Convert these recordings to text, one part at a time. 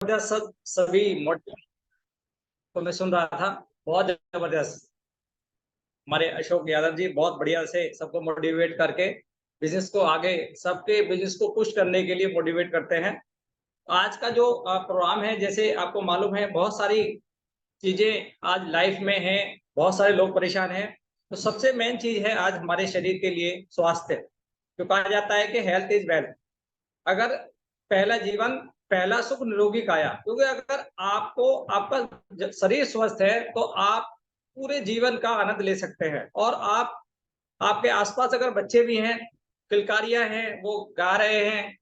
जबरदस्त सभी मॉडल को मैं सुन रहा था। बहुत जबरदस्त हमारे अशोक यादव जी बहुत बढ़िया से सबको मोटिवेट करके बिजनेस को आगे सबके बिजनेस को पुश करने के लिए मोटिवेट करते हैं। आज का जो प्रोग्राम है, जैसे आपको मालूम है, बहुत सारी चीजें आज लाइफ में हैं, बहुत सारे लोग परेशान हैं। तो सबसे मेन चीज है आज हमारे शरीर के लिए स्वास्थ्य। जो कहा जाता है कि हेल्थ इज वेल्थ। अगर पहला जीवन पहला सुख निरोगी काया, क्योंकि अगर आपको आपका शरीर स्वस्थ है तो आप पूरे जीवन का आनंद ले सकते हैं। और आप आपके आसपास अगर बच्चे भी हैं, किलकारियां हैं, वो गा रहे हैं,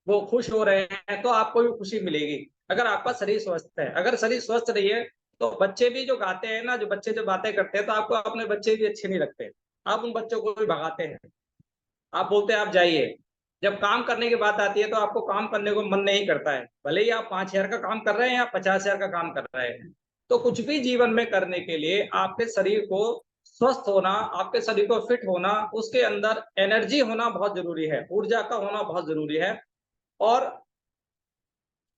वो खुश हो रहे हैं, तो आपको भी खुशी मिलेगी। अगर आपका शरीर स्वस्थ है, अगर शरीर स्वस्थ नहीं है तो बच्चे भी जो गाते हैं ना, जो बच्चे जो बातें करते हैं, तो आपको अपने बच्चे भी अच्छे नहीं लगते। आप उन बच्चों को भी भगाते हैं, आप बोलते हैं आप जाइए। जब काम करने की बात आती है तो आपको काम करने को मन नहीं करता है, भले ही आप 5,000 का काम कर रहे हैं या 50,000 का काम कर रहे हैं। तो कुछ भी जीवन में करने के लिए आपके शरीर को स्वस्थ होना, आपके शरीर को फिट होना, उसके अंदर एनर्जी होना बहुत जरूरी है, ऊर्जा का होना बहुत जरूरी है। और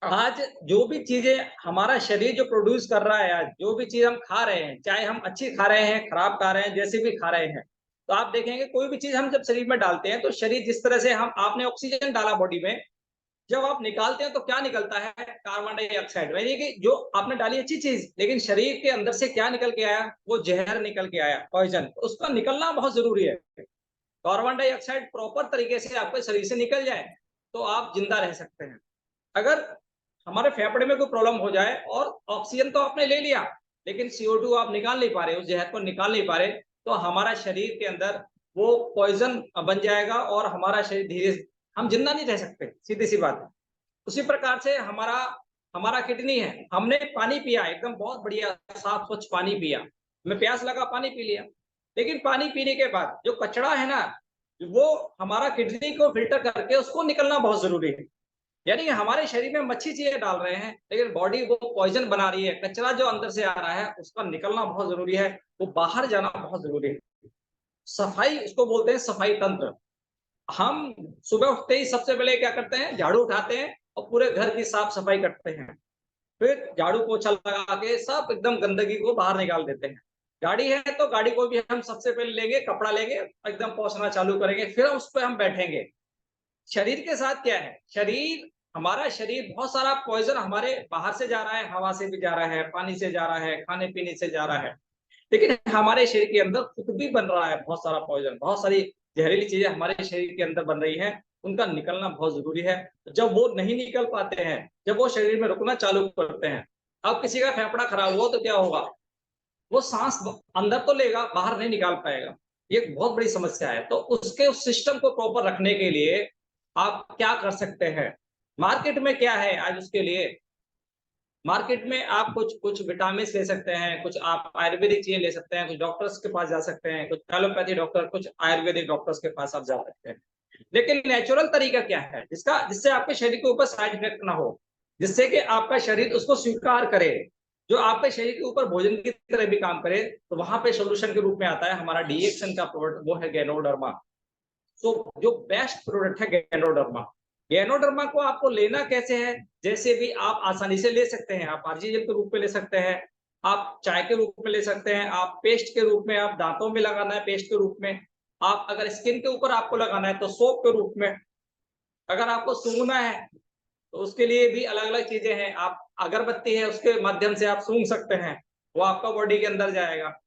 आज जो भी चीजें हमारा शरीर जो प्रोड्यूस कर रहा है, आज जो भी चीज हम खा रहे हैं, चाहे हम अच्छी खा रहे हैं, खराब खा रहे हैं, जैसे भी खा रहे हैं, तो आप देखेंगे कोई भी चीज हम जब शरीर में डालते हैं तो शरीर जिस तरह से हम आपने ऑक्सीजन डाला बॉडी में, जब आप निकालते हैं तो क्या निकलता है? Carbon dioxide. यानी कि जो आपने डाली अच्छी चीज, लेकिन शरीर के अंदर से क्या निकल के आया? वो जहर निकल के आया, पॉइजन। उसका निकलना बहुत जरूरी है। कार्बन डाइऑक्साइड प्रॉपर तरीके से आपके शरीर से निकल जाए तो आप जिंदा रह सकते हैं। अगर हमारे फेफड़े में कोई प्रॉब्लम हो जाए और ऑक्सीजन तो आपने ले लिया, लेकिन CO2 आप निकाल नहीं पा रहे, उस जहर को निकाल नहीं पा रहे, तो हमारा शरीर के अंदर वो पॉइजन बन जाएगा और हमारा शरीर धीरे हम जिंदा नहीं रह सकते, सीधी सी बात है। उसी प्रकार से हमारा हमारा किडनी है। हमने पानी पिया, एकदम बहुत बढ़िया साफ स्वच्छ पानी पिया, हमें प्यास लगा, पानी पी लिया, लेकिन पानी पीने के बाद जो कचरा है ना, वो हमारा किडनी को फिल्टर करके उसको निकलना बहुत जरूरी है। यानी कि हमारे शरीर में हम अच्छी चीजें डाल रहे हैं, लेकिन बॉडी वो पॉइजन बना रही है। कचरा जो अंदर से आ रहा है उसका निकलना बहुत जरूरी है, वो बाहर जाना बहुत जरूरी है। सफाई, उसको बोलते हैं सफाई तंत्र। हम सुबह उठते ही सबसे पहले क्या करते हैं? झाड़ू उठाते हैं और पूरे घर की साफ सफाई करते हैं। फिर झाड़ू पोछा लगा के सब एकदम गंदगी को बाहर निकाल देते हैं। गाड़ी है तो गाड़ी को भी हम सबसे पहले लेंगे, कपड़ा लेंगे, एकदम पोंछना चालू करेंगे, फिर उस पर हम बैठेंगे। शरीर के साथ क्या है? हमारा शरीर बहुत सारा पॉइजन हमारे बाहर से जा रहा है, हवा से भी जा रहा है, पानी से जा रहा है, खाने पीने से जा रहा है, लेकिन हमारे शरीर के अंदर खुद भी बन रहा है बहुत सारा पॉइजन, बहुत सारी जहरीली चीजें हमारे शरीर के अंदर बन रही हैं। उनका निकलना बहुत जरूरी है। जब वो नहीं निकल पाते हैं, जब वो शरीर में रुकना चालू करते हैं, अब किसी का फेफड़ा खराब हुआ तो क्या होगा? वो सांस अंदर तो लेगा, बाहर नहीं निकाल पाएगा। ये एक बहुत बड़ी समस्या है। तो उसके उस सिस्टम को प्रॉपर रखने के लिए आप क्या कर सकते हैं? मार्केट में क्या है आज उसके लिए? मार्केट में आप कुछ कुछ विटामिन ले सकते हैं, कुछ आप आयुर्वेदिक चीजें ले सकते हैं, कुछ डॉक्टर्स के पास जा सकते हैं, कुछ एलोपैथी डॉक्टर, कुछ आयुर्वेदिक डॉक्टर्स के पास आप जा सकते हैं। लेकिन नेचुरल तरीका क्या है जिससे आपके शरीर के ऊपर साइड इफेक्ट ना हो, जिससे कि आपका शरीर उसको स्वीकार करे, जो आपके शरीर के ऊपर भोजन की तरह भी काम करे। तो वहां पे सोल्यूशन के रूप में आता है हमारा डीएक्सन का प्रोडक्ट, वो है गैनोडर्मा। तो जो बेस्ट प्रोडक्ट है गैनोडर्मा। गैनोडर्मा को आपको लेना कैसे है? जैसे भी आप आसानी से ले सकते हैं, आप आरजी जेल के रूप में ले सकते हैं, आप चाय के रूप में ले सकते हैं, आप पेस्ट के रूप में, आप दांतों में लगाना है पेस्ट के रूप में, आप अगर स्किन के ऊपर आपको लगाना है तो सोप के रूप में, अगर आपको सूंघना है तो उसके लिए भी अलग अलग चीजें हैं। आप अगरबत्ती है उसके माध्यम से आप सूंघ सकते हैं, वो आपका बॉडी के अंदर जाएगा।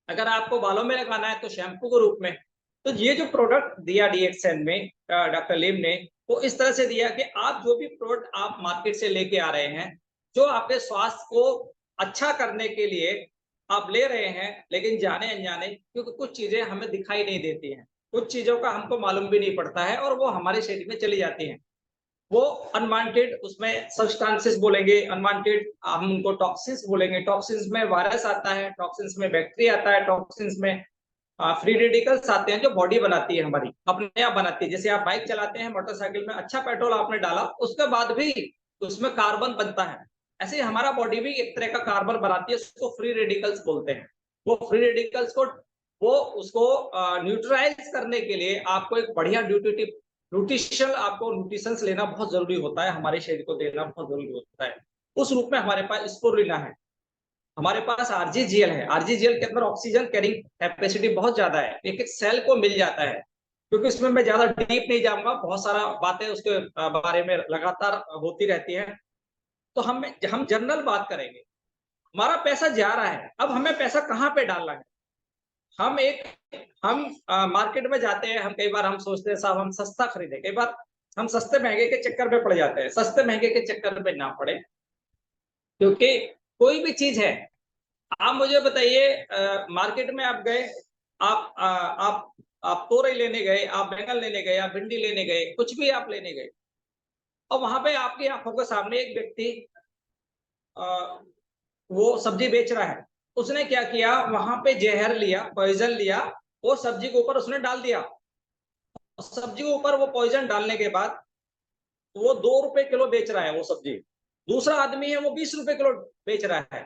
अगर आपको बालों में लगाना है तो शैम्पू के रूप में। तो ये जो प्रोडक्ट दिया डीएक्सएन में डॉक्टर लिम ने, वो इस तरह से दिया कि आप जो भी प्रोडक्ट आप मार्केट से लेके आ रहे हैं, जो आपके स्वास्थ्य को अच्छा करने के लिए आप ले रहे हैं, लेकिन जाने अनजाने, क्योंकि कुछ चीजें हमें दिखाई नहीं देती हैं, कुछ चीजों का हमको मालूम भी नहीं पड़ता है और वो हमारे शरीर में चली जाती हैं। वो अनवांटेड उसमें सब्सटेंसेस बोलेंगे, अनवांटेड हम उनको टॉक्सिन्स बोलेंगे। टॉक्सिन्स में वायरस आता है, टॉक्सिन्स में बैक्टीरिया आता है, टॉक्सिन्स में फ्री रेडिकल्स आते हैं जो बॉडी बनाती है, हमारी अपने आप बनाती है। जैसे आप बाइक चलाते हैं, मोटरसाइकिल में अच्छा पेट्रोल आपने डाला, उसके बाद भी उसमें कार्बन बनता है। ऐसे ही हमारा बॉडी भी एक तरह का कार्बन बनाती है, उसको फ्री रेडिकल्स बोलते हैं। वो फ्री रेडिकल्स को वो उसको न्यूट्रलाइज करने के लिए आपको एक बढ़िया न्यूट्रिटिव न्यूट्रिशनल आपको न्यूट्रिशंस लेना बहुत जरूरी होता है, हमारे शरीर को देना बहुत जरूरी होता है। उस रूप में हमारे पास स्पोरुलिना है, हमारे पास आरजीजीएल है। आरजीजीएल के अंदर ऑक्सीजन कैरिंग कैपेसिटी बहुत ज्यादा है, एक एक सेल को मिल जाता है। क्योंकि इसमें मैं ज्यादा डीप नहीं जाऊंगा, बहुत सारा बातें उसके बारे में लगातार होती रहती है। तो हम जनरल बात करेंगे। हमारा पैसा जा रहा है, अब हमें पैसा कहाँ पे डालना है। हम एक हम मार्केट में जाते हैं, हम कई बार हम सोचते हैं साहब हम सस्ता खरीदें, कई बार हम सस्ते महंगे के चक्कर में पड़ जाते हैं। सस्ते महंगे के चक्कर में ना पड़े, क्योंकि कोई भी चीज है, आप मुझे बताइए, मार्केट में आप गए, आप तोरई लेने गए, आप बैंगन लेने गए, आप भिंडी लेने गए, कुछ भी आप लेने गए, और वहां पे आपकी आंखों के सामने एक व्यक्ति वो सब्जी बेच रहा है। उसने क्या किया, वहां पे जहर लिया, पॉइजन लिया, वो सब्जी के ऊपर उसने डाल दिया। सब्जी के ऊपर वो पॉइजन डालने के बाद वो 2 रुपए किलो बेच रहा है वो सब्जी। दूसरा आदमी है वो 20 रुपए किलो बेच रहा है।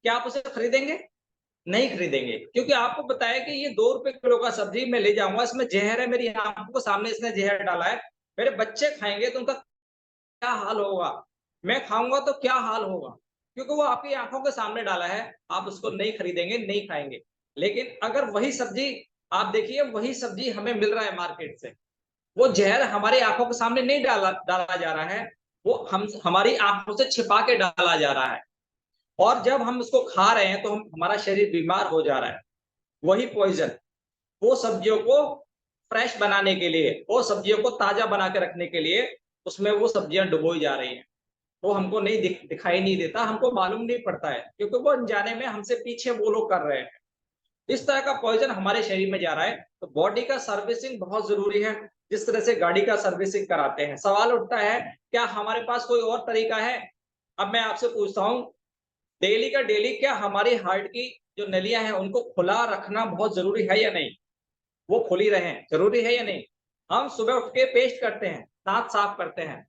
क्या आप उसे खरीदेंगे? नहीं खरीदेंगे, क्योंकि आपको बताया कि ये 2 रुपए किलो का सब्जी मैं ले जाऊंगा, इसमें जहर है, मेरी आंखों के सामने इसने जहर डाला है, मेरे बच्चे खाएंगे तो उनका क्या हाल होगा, मैं खाऊंगा तो क्या हाल होगा। क्योंकि वो आपकी आंखों के सामने डाला है, आप उसको नहीं खरीदेंगे, नहीं खाएंगे। लेकिन अगर वही सब्जी, आप देखिए वही सब्जी हमें मिल रहा है मार्केट से, वो जहर हमारी आंखों के सामने नहीं डाला जा रहा है, वो हम हमारी आंखों से छिपा के डाला जा रहा है। और जब हम उसको खा रहे हैं तो हमारा शरीर बीमार हो जा रहा है। वही पॉइजन वो सब्जियों को फ्रेश बनाने के लिए, वो सब्जियों को ताजा बना के रखने के लिए उसमें वो सब्जियां डुबोई जा रही हैं। वो हमको नहीं दिखाई नहीं देता, हमको मालूम नहीं पड़ता है, क्योंकि वो अनजाने में हमसे पीछे वो लोग कर रहे हैं। इस तरह का पॉइजन हमारे शरीर में जा रहा है। तो बॉडी का सर्विसिंग बहुत जरूरी है। जिस तरह से गाड़ी का सर्विसिंग कराते हैं, सवाल उठता है क्या हमारे पास कोई और तरीका है। अब मैं आपसे पूछता हूँ, डेली का डेली क्या हमारी हार्ट की जो नलियां हैं उनको खुला रखना बहुत जरूरी है या नहीं? वो खुली रहे, जरूरी है या नहीं? हम सुबह उठ के पेस्ट करते हैं, दांत साफ करते हैं,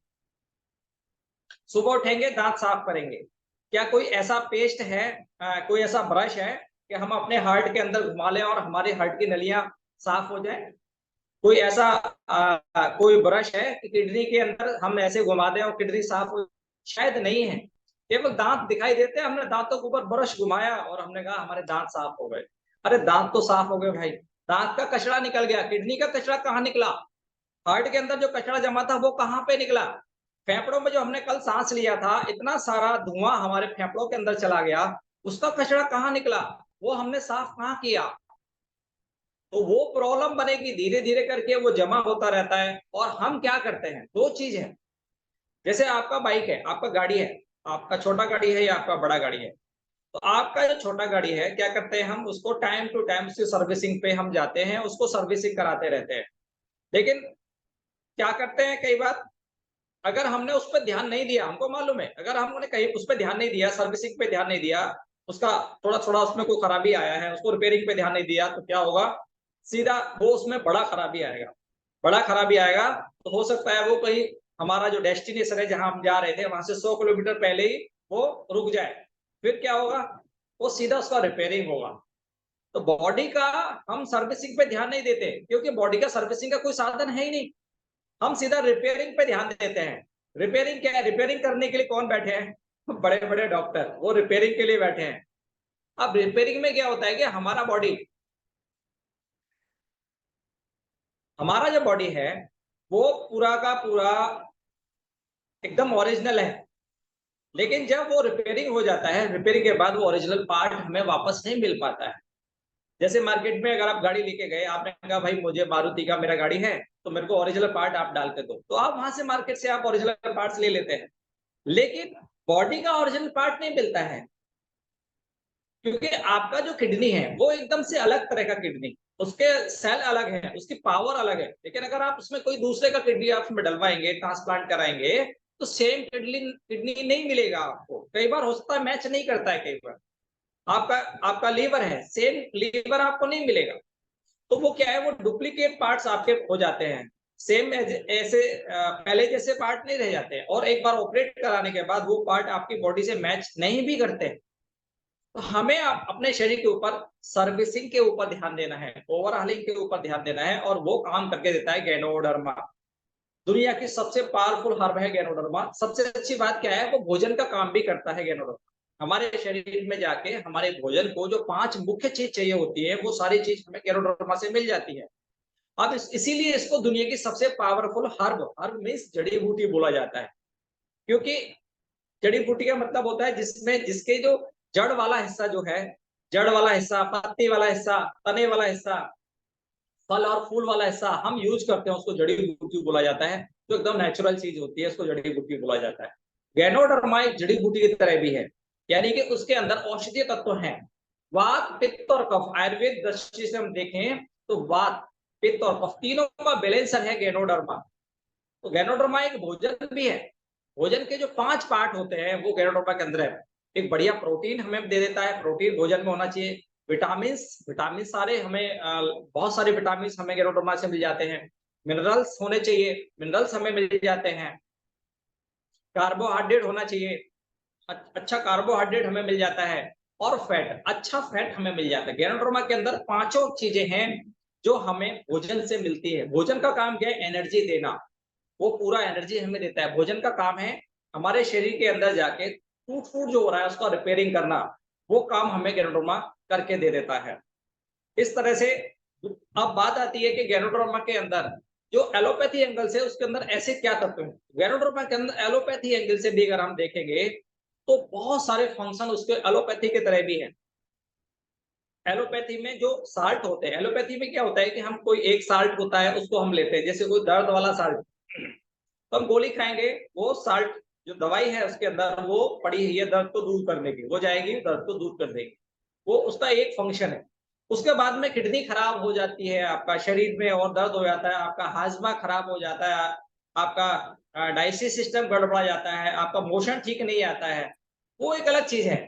सुबह उठेंगे दांत साफ करेंगे। क्या कोई ऐसा पेस्ट है, कोई ऐसा ब्रश है कि हम अपने हार्ट के अंदर घुमा लें और हमारे हार्ट की नलियां साफ हो जाए? कोई ऐसा कोई ब्रश है कि किडनी के अंदर हम ऐसे घुमा दें और किडनी साफ हो? शायद नहीं है। केवल दांत दिखाई देते हैं, हमने दांतों के ऊपर ब्रश घुमाया और हमने कहा हमारे दांत साफ हो गए। अरे दांत तो साफ हो गए भाई, दांत का कचरा निकल गया, किडनी का कचरा कहाँ निकला? हार्ट के अंदर जो कचरा जमा था वो कहाँ पे निकला? फेफड़ों में जो हमने कल सांस लिया था, इतना सारा धुआं हमारे फेफड़ों के अंदर चला गया, उसका कचरा कहाँ निकला? वो हमने साफ कहाँ किया? तो वो प्रॉब्लम बनेगी, धीरे धीरे करके वो जमा होता रहता है। और हम क्या करते हैं, दो चीज है। जैसे आपका बाइक है, आपका गाड़ी है, आपका छोटा गाड़ी है या आपका बड़ा गाड़ी है। तो आपका जो छोटा गाड़ी है, क्या करते हैं हम उसको टाइम टू टाइम उसकी सर्विसिंग पे हम जाते हैं, उसको सर्विसिंग कराते रहते हैं। लेकिन क्या करते हैं कई बार, अगर हमने उस पर ध्यान नहीं दिया, हमको मालूम है अगर हमने कहीं उस पर ध्यान नहीं दिया, सर्विसिंग पे ध्यान नहीं दिया, उसका थोड़ा थोड़ा उसमें कोई खराबी आया है, उसको रिपेयरिंग पे ध्यान नहीं दिया, तो क्या होगा, सीधा वो उसमें बड़ा खराबी आएगा। बड़ा खराबी आएगा तो हो सकता है वो कहीं हमारा जो डेस्टिनेशन है जहां हम जा रहे थे वहां से 100 किलोमीटर पहले ही वो रुक जाए। फिर क्या होगा, वो सीधा उसका रिपेयरिंग होगा। तो बॉडी का हम सर्विसिंग पे ध्यान नहीं देते, क्योंकि बॉडी का सर्विसिंग का कोई साधन है ही नहीं। हम सीधा रिपेयरिंग पे ध्यान देते हैं। रिपेयरिंग क्या है, रिपेयरिंग करने के लिए कौन बैठे हैं? बड़े बड़े डॉक्टर, वो रिपेयरिंग के लिए बैठे हैं। अब रिपेयरिंग में क्या होता है कि हमारा जो बॉडी है वो पूरा का पूरा एकदम ओरिजिनल है। लेकिन जब वो रिपेयरिंग हो जाता है, रिपेयरिंग के बाद वो ओरिजिनल पार्ट हमें वापस नहीं मिल पाता है। जैसे मार्केट में अगर आप गाड़ी लेके गए, आपने कहा भाई मुझे मारुति का मेरा गाड़ी है, तो मेरे को ओरिजिनल पार्ट आप डाल के दो, तो आप वहां से मार्केट से आप ओरिजिनल पार्ट्स ले लेते हैं। लेकिन बॉडी का ओरिजिनल पार्ट नहीं मिलता है, क्योंकि आपका जो किडनी है वो एकदम से अलग तरह का किडनी, उसके सेल अलग है, उसकी पावर अलग है। लेकिन अगर आप उसमें कोई दूसरे का किडनी आप उसमें डलवाएंगे, ट्रांसप्लांट कराएंगे, तो सेम किडनी किडनी नहीं मिलेगा आपको। कई बार हो सकता है मैच नहीं करता है, कई बार आपका आपका लीवर है, सेम लीवर आपको नहीं मिलेगा। तो वो क्या है, वो डुप्लीकेट पार्ट्स आपके हो जाते हैं। सेम ऐसे पहले जैसे पार्ट नहीं रह जाते हैं, और एक बार ऑपरेट कराने के बाद वो पार्ट आपकी बॉडी से मैच नहीं भी करते। तो हमें अपने शरीर के ऊपर सर्विसिंग के ऊपर ध्यान देना है, ओवरहालिंग के ऊपर ध्यान देना है, और वो काम करके देता है गैनोडर्मा। दुनिया की सबसे पावरफुल हर्ब है गैनोडर्मा। सबसे अच्छी बात क्या है, वो भोजन का काम भी करता है गैनोडर्मा। हमारे शरीर में जाके हमारे भोजन को जो 5 मुख्य चीज चाहिए होती है, वो सारी चीज हमें गैनोडर्मा से मिल जाती है। अब इसीलिए इसको दुनिया की सबसे पावरफुल हर्ब, हर्ब मीन्स जड़ी बूटी बोला जाता है। क्योंकि जड़ी बूटी का मतलब होता है जिसमें जिसके जो जड़ वाला हिस्सा जो है, जड़ वाला हिस्सा, पत्ती वाला हिस्सा, तने वाला हिस्सा, फल और फूल वाला हिस्सा हम यूज करते हैं, उसको जड़ी बूटी बोला जाता है। जो एकदम नेचुरल चीज होती है, उसको जड़ी बूटी बोला जाता है। गैनोडर्मा एक जड़ी बूटी की तरह भी है, यानी कि उसके अंदर औषधीय तत्व हैं। वात, पित्त और कफ, आयुर्वेद दृष्टि से हम देखें तो वात, पित्त और कफ तीनों का बैलेंसर है गैनोडर्मा। तो गैनोडर्मा एक भोजन भी है। भोजन के जो 5 पार्ट होते हैं वो गैनोडर्मा के अंदर है। एक बढ़िया प्रोटीन हमें दे देता है, प्रोटीन भोजन में होना चाहिए। विटामिन, विटामिन सारे हमें बहुत सारे विटामिन हमें गैनोडर्मा से मिल जाते हैं। मिनरल्स होने चाहिए, मिनरल्स हमें मिल जाते हैं। कार्बोहाइड्रेट होना चाहिए, अच्छा कार्बोहाइड्रेट हमें मिल जाता है। और फैट, अच्छा फैट हमें मिल जाता है। गैनोडर्मा के अंदर पांचों चीजें हैं जो हमें भोजन से मिलती है। भोजन का काम क्या है, एनर्जी देना। वो पूरा एनर्जी हमें देता है। भोजन का काम है हमारे शरीर के अंदर जाके टूट फूट जो हो रहा है उसका रिपेयरिंग करना। वो काम हमें गैनोडर्मा करके दे देता है। इस तरह से अब बात आती है कि गैनोडर्मा के अंदर जो एलोपैथी एंगल से, उसके अंदर ऐसे क्या तत्व हैं। गैनोडर्मा के अंदर एलोपैथी एंगल से भी अगर हम देखेंगे तो बहुत सारे फंक्शन उसके एलोपैथी के तरह भी हैं। एलोपैथी में जो साल्ट होते हैं, एलोपैथी में क्या होता है कि हम कोई एक साल्ट होता है उसको हम लेते हैं, जैसे कोई दर्द वाला साल्ट, तो हम गोली खाएंगे। वो साल्ट जो दवाई है उसके अंदर वो पड़ी हुई है दर्द को दूर करने की, वो जाएगी दर्द को दूर कर देगी। वो उसका एक फंक्शन है। उसके बाद में किडनी खराब हो जाती है, आपका शरीर में और दर्द हो जाता है, आपका हाजमा खराब हो जाता है, आपका डाइजेस्टिव सिस्टम गड़बड़ा जाता है, आपका मोशन ठीक नहीं आता है, वो एक अलग चीज है।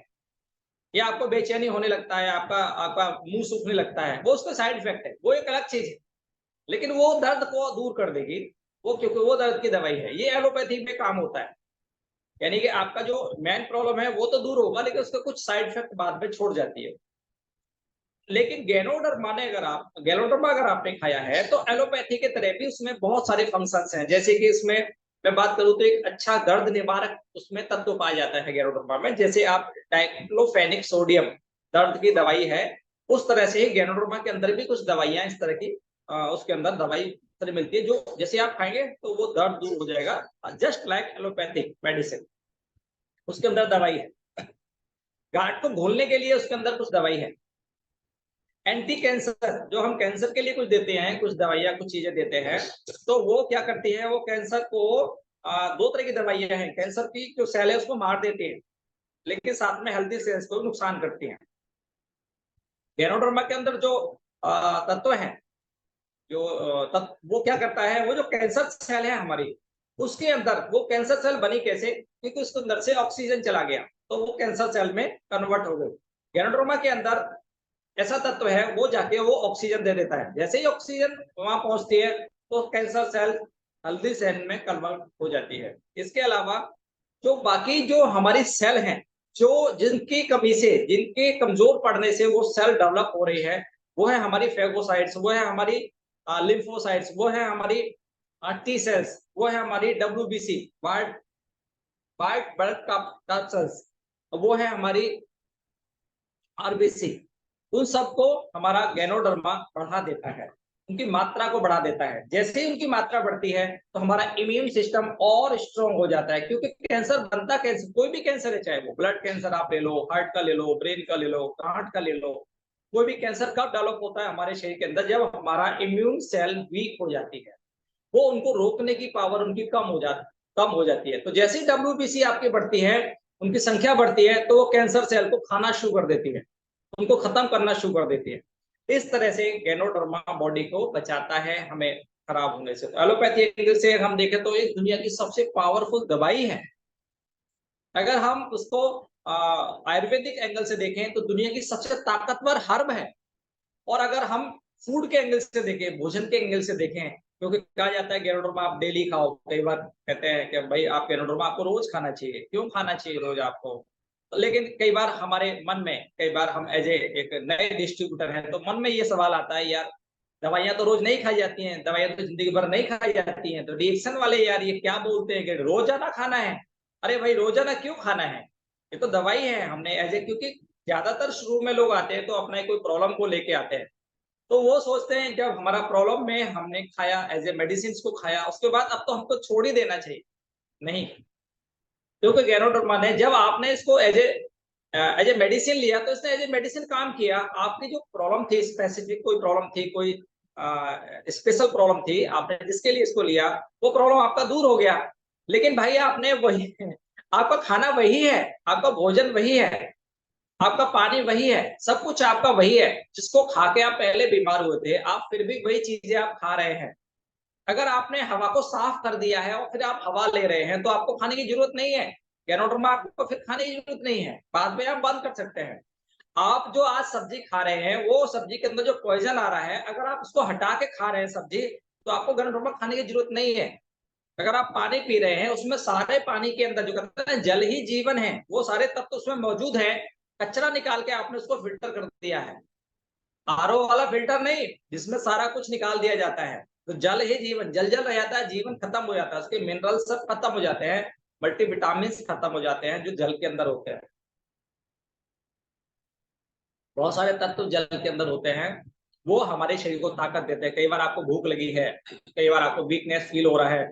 या आपको बेचैनी होने लगता है, आपका आपका मुंह सूखने लगता है, वो उसका साइड इफेक्ट है, वो एक अलग चीज है। लेकिन वो दर्द को दूर कर देगी, वो क्योंकि वो दर्द की दवाई है। ये एलोपैथी में काम होता है। यानी कि आपका जो मेन प्रॉब्लम है वो तो दूर होगा, लेकिन उसका कुछ साइड इफेक्ट बाद में छोड़ जाती है। लेकिन गैनोडर्मा अगर आपने खाया है तो एलोपैथी के तरह भी उसमें बहुत सारे फंक्शंस हैं। जैसे कि इसमें मैं बात करूं तो एक अच्छा दर्द निवारक उसमें तत्व पाया जाता है गैनोडर्मा में। जैसे आप डाइक्लोफेनिक सोडियम दर्द की दवाई है, उस तरह से ही गैनोडर्मा के अंदर भी कुछ दवाइयां इस तरह की उसके अंदर दवाई मिलती है, जो जैसे आप खाएंगे तो वो दर्द दूर हो जाएगा। जस्ट लाइक एलोपैथिक मेडिसिन, उसके अंदर दवाई है। गांठ को घोलने के लिए उसके अंदर कुछ दवाई है। एंटी कैंसर, जो हम कैंसर के लिए कुछ देते हैं, कुछ दवाइयां कुछ चीजें देते हैं, तो वो क्या करती है, वो कैंसर को दो तरह की दवाइयां हैं। कैंसर की जो सेल है उसको मार देती है, लेकिन साथ में हेल्दी सेल्स को नुकसान करती हैं। गैनोडर्मा के अंदर जो तत्व है, जो वो क्या करता है, वो जो कैंसर सेल है हमारी, उसके अंदर वो कैंसर सेल बनी कैसे, क्योंकि उसके अंदर से ऑक्सीजन चला गया, तो वो कैंसर सेल में कन्वर्ट हो गई। गैनोडर्मा के अंदर ऐसा तत्व है, वो जाके वो ऑक्सीजन दे देता है। जैसे ही ऑक्सीजन वहां पहुंचती है तो कैंसर सेल हेल्दी सेल में कन्वर्ट हो जाती है। इसके अलावा जो बाकी जो हमारी सेल हैं, जो जिनकी कमी से, जिनके कमजोर पड़ने से वो सेल डेवलप हो रही है, वो है हमारी फेगोसाइट्स, वो है हमारी लिम्फोसाइट्स, वो है हमारी टी सेल्स, वो है हमारी WBC, white white blood cells, वो है हमारी आरबीसी। उन सबको हमारा गैनोडर्मा बढ़ा देता है, उनकी मात्रा को बढ़ा देता है। जैसे ही उनकी मात्रा बढ़ती है तो हमारा इम्यून सिस्टम और स्ट्रांग हो जाता है। क्योंकि कैंसर बनता, कैंसर कोई भी कैंसर है, चाहे वो ब्लड कैंसर आप ले लो, हार्ट का ले लो, ब्रेन का ले लो, गांठ का ले लो, कोई भी कैंसर कब डेवलप होता है हमारे शरीर के अंदर, जब हमारा इम्यून सेल वीक हो जाती है, वो उनको रोकने की पावर उनकी कम हो जाती है। तो जैसे ही डब्ल्यूबीसी आपकी बढ़ती है, उनकी संख्या बढ़ती है, तो वो कैंसर सेल को खाना शुरू कर देती है, उनको खत्म करना शुरू कर देती है। इस तरह से गैनोडर्मा बॉडी को बचाता है हमें खराब होने से। तो एलोपैथी एंगल से हम देखें तो एक दुनिया की सबसे पावरफुल दवाई है। अगर हम उसको आयुर्वेदिक एंगल से देखें तो दुनिया की सबसे ताकतवर हर्ब है। और अगर हम फूड के एंगल से देखें, भोजन के एंगल से देखें, क्योंकि कहा जाता है गैनोडर्मा आप डेली खाओ, कई बार कहते हैं कि भाई आप गैनोडर्मा आपको रोज खाना चाहिए, क्यों खाना चाहिए रोज आपको। लेकिन कई बार हमारे मन में, कई बार हम एज ए एक नए डिस्ट्रीब्यूटर हैं तो मन में ये सवाल आता है, यार दवाइयां तो रोज नहीं खाई जाती हैं, दवाइयां तो जिंदगी भर नहीं खाई जाती हैं। तो डिएक्शन वाले यार ये क्या बोलते हैं कि रोजाना खाना है। अरे भाई रोजाना क्यों खाना है, ये तो दवाई है। हमने एज ए, क्योंकि ज्यादातर शुरू में लोग आते हैं तो अपने कोई प्रॉब्लम को लेके आते हैं, तो वो सोचते हैं जब हमारा प्रॉब्लम में हमने खाया एज ए मेडिसिन को खाया, उसके बाद अब तो हमको छोड़ ही देना चाहिए। नहीं, क्योंकि गैनोडर्मा ने जब आपने इसको एज ए मेडिसिन लिया तो इसने एज ए मेडिसिन काम किया। आपकी जो प्रॉब्लम थी, स्पेसिफिक कोई प्रॉब्लम थी, कोई स्पेशल प्रॉब्लम थी, आपने जिसके लिए इसको लिया वो प्रॉब्लम आपका दूर हो गया। लेकिन भाई आपने वही आपका खाना वही है, आपका भोजन वही है, आपका पानी वही है, सब कुछ आपका वही है जिसको खा के आप पहले बीमार हुए थे, आप फिर भी वही चीजें आप खा रहे हैं। अगर आपने हवा को साफ कर दिया है और फिर आप हवा ले रहे हैं तो आपको खाने की जरूरत नहीं है। गैनोडर्मा आपको फिर खाने की जरूरत नहीं है, बाद में आप बंद कर सकते हैं। आप जो आज सब्जी खा रहे हैं वो सब्जी के अंदर जो पॉइजन आ रहा है, अगर आप उसको हटा के खा रहे हैं सब्जी, तो आपको गैनोडर्मा खाने की जरूरत नहीं है। अगर आप पानी पी रहे हैं उसमें सारे पानी के अंदर जो कहते हैं जल ही जीवन है, वो सारे तत्व उसमें मौजूद है। कचरा निकाल के आपने उसको फिल्टर कर दिया है। आरओ वाला फिल्टर नहीं जिसमें सारा कुछ निकाल दिया जाता है। तो जल ही जीवन, जल जल रह जाता है, जीवन खत्म हो जाता है, उसके मिनरल सब खत्म हो जाते हैं, मल्टीविटामिन खत्म हो जाते हैं जो जल के अंदर होते हैं। बहुत सारे तत्व जल के अंदर होते हैं, वो हमारे शरीर को ताकत देते हैं। कई बार आपको भूख लगी है, कई बार आपको वीकनेस फील हो रहा है,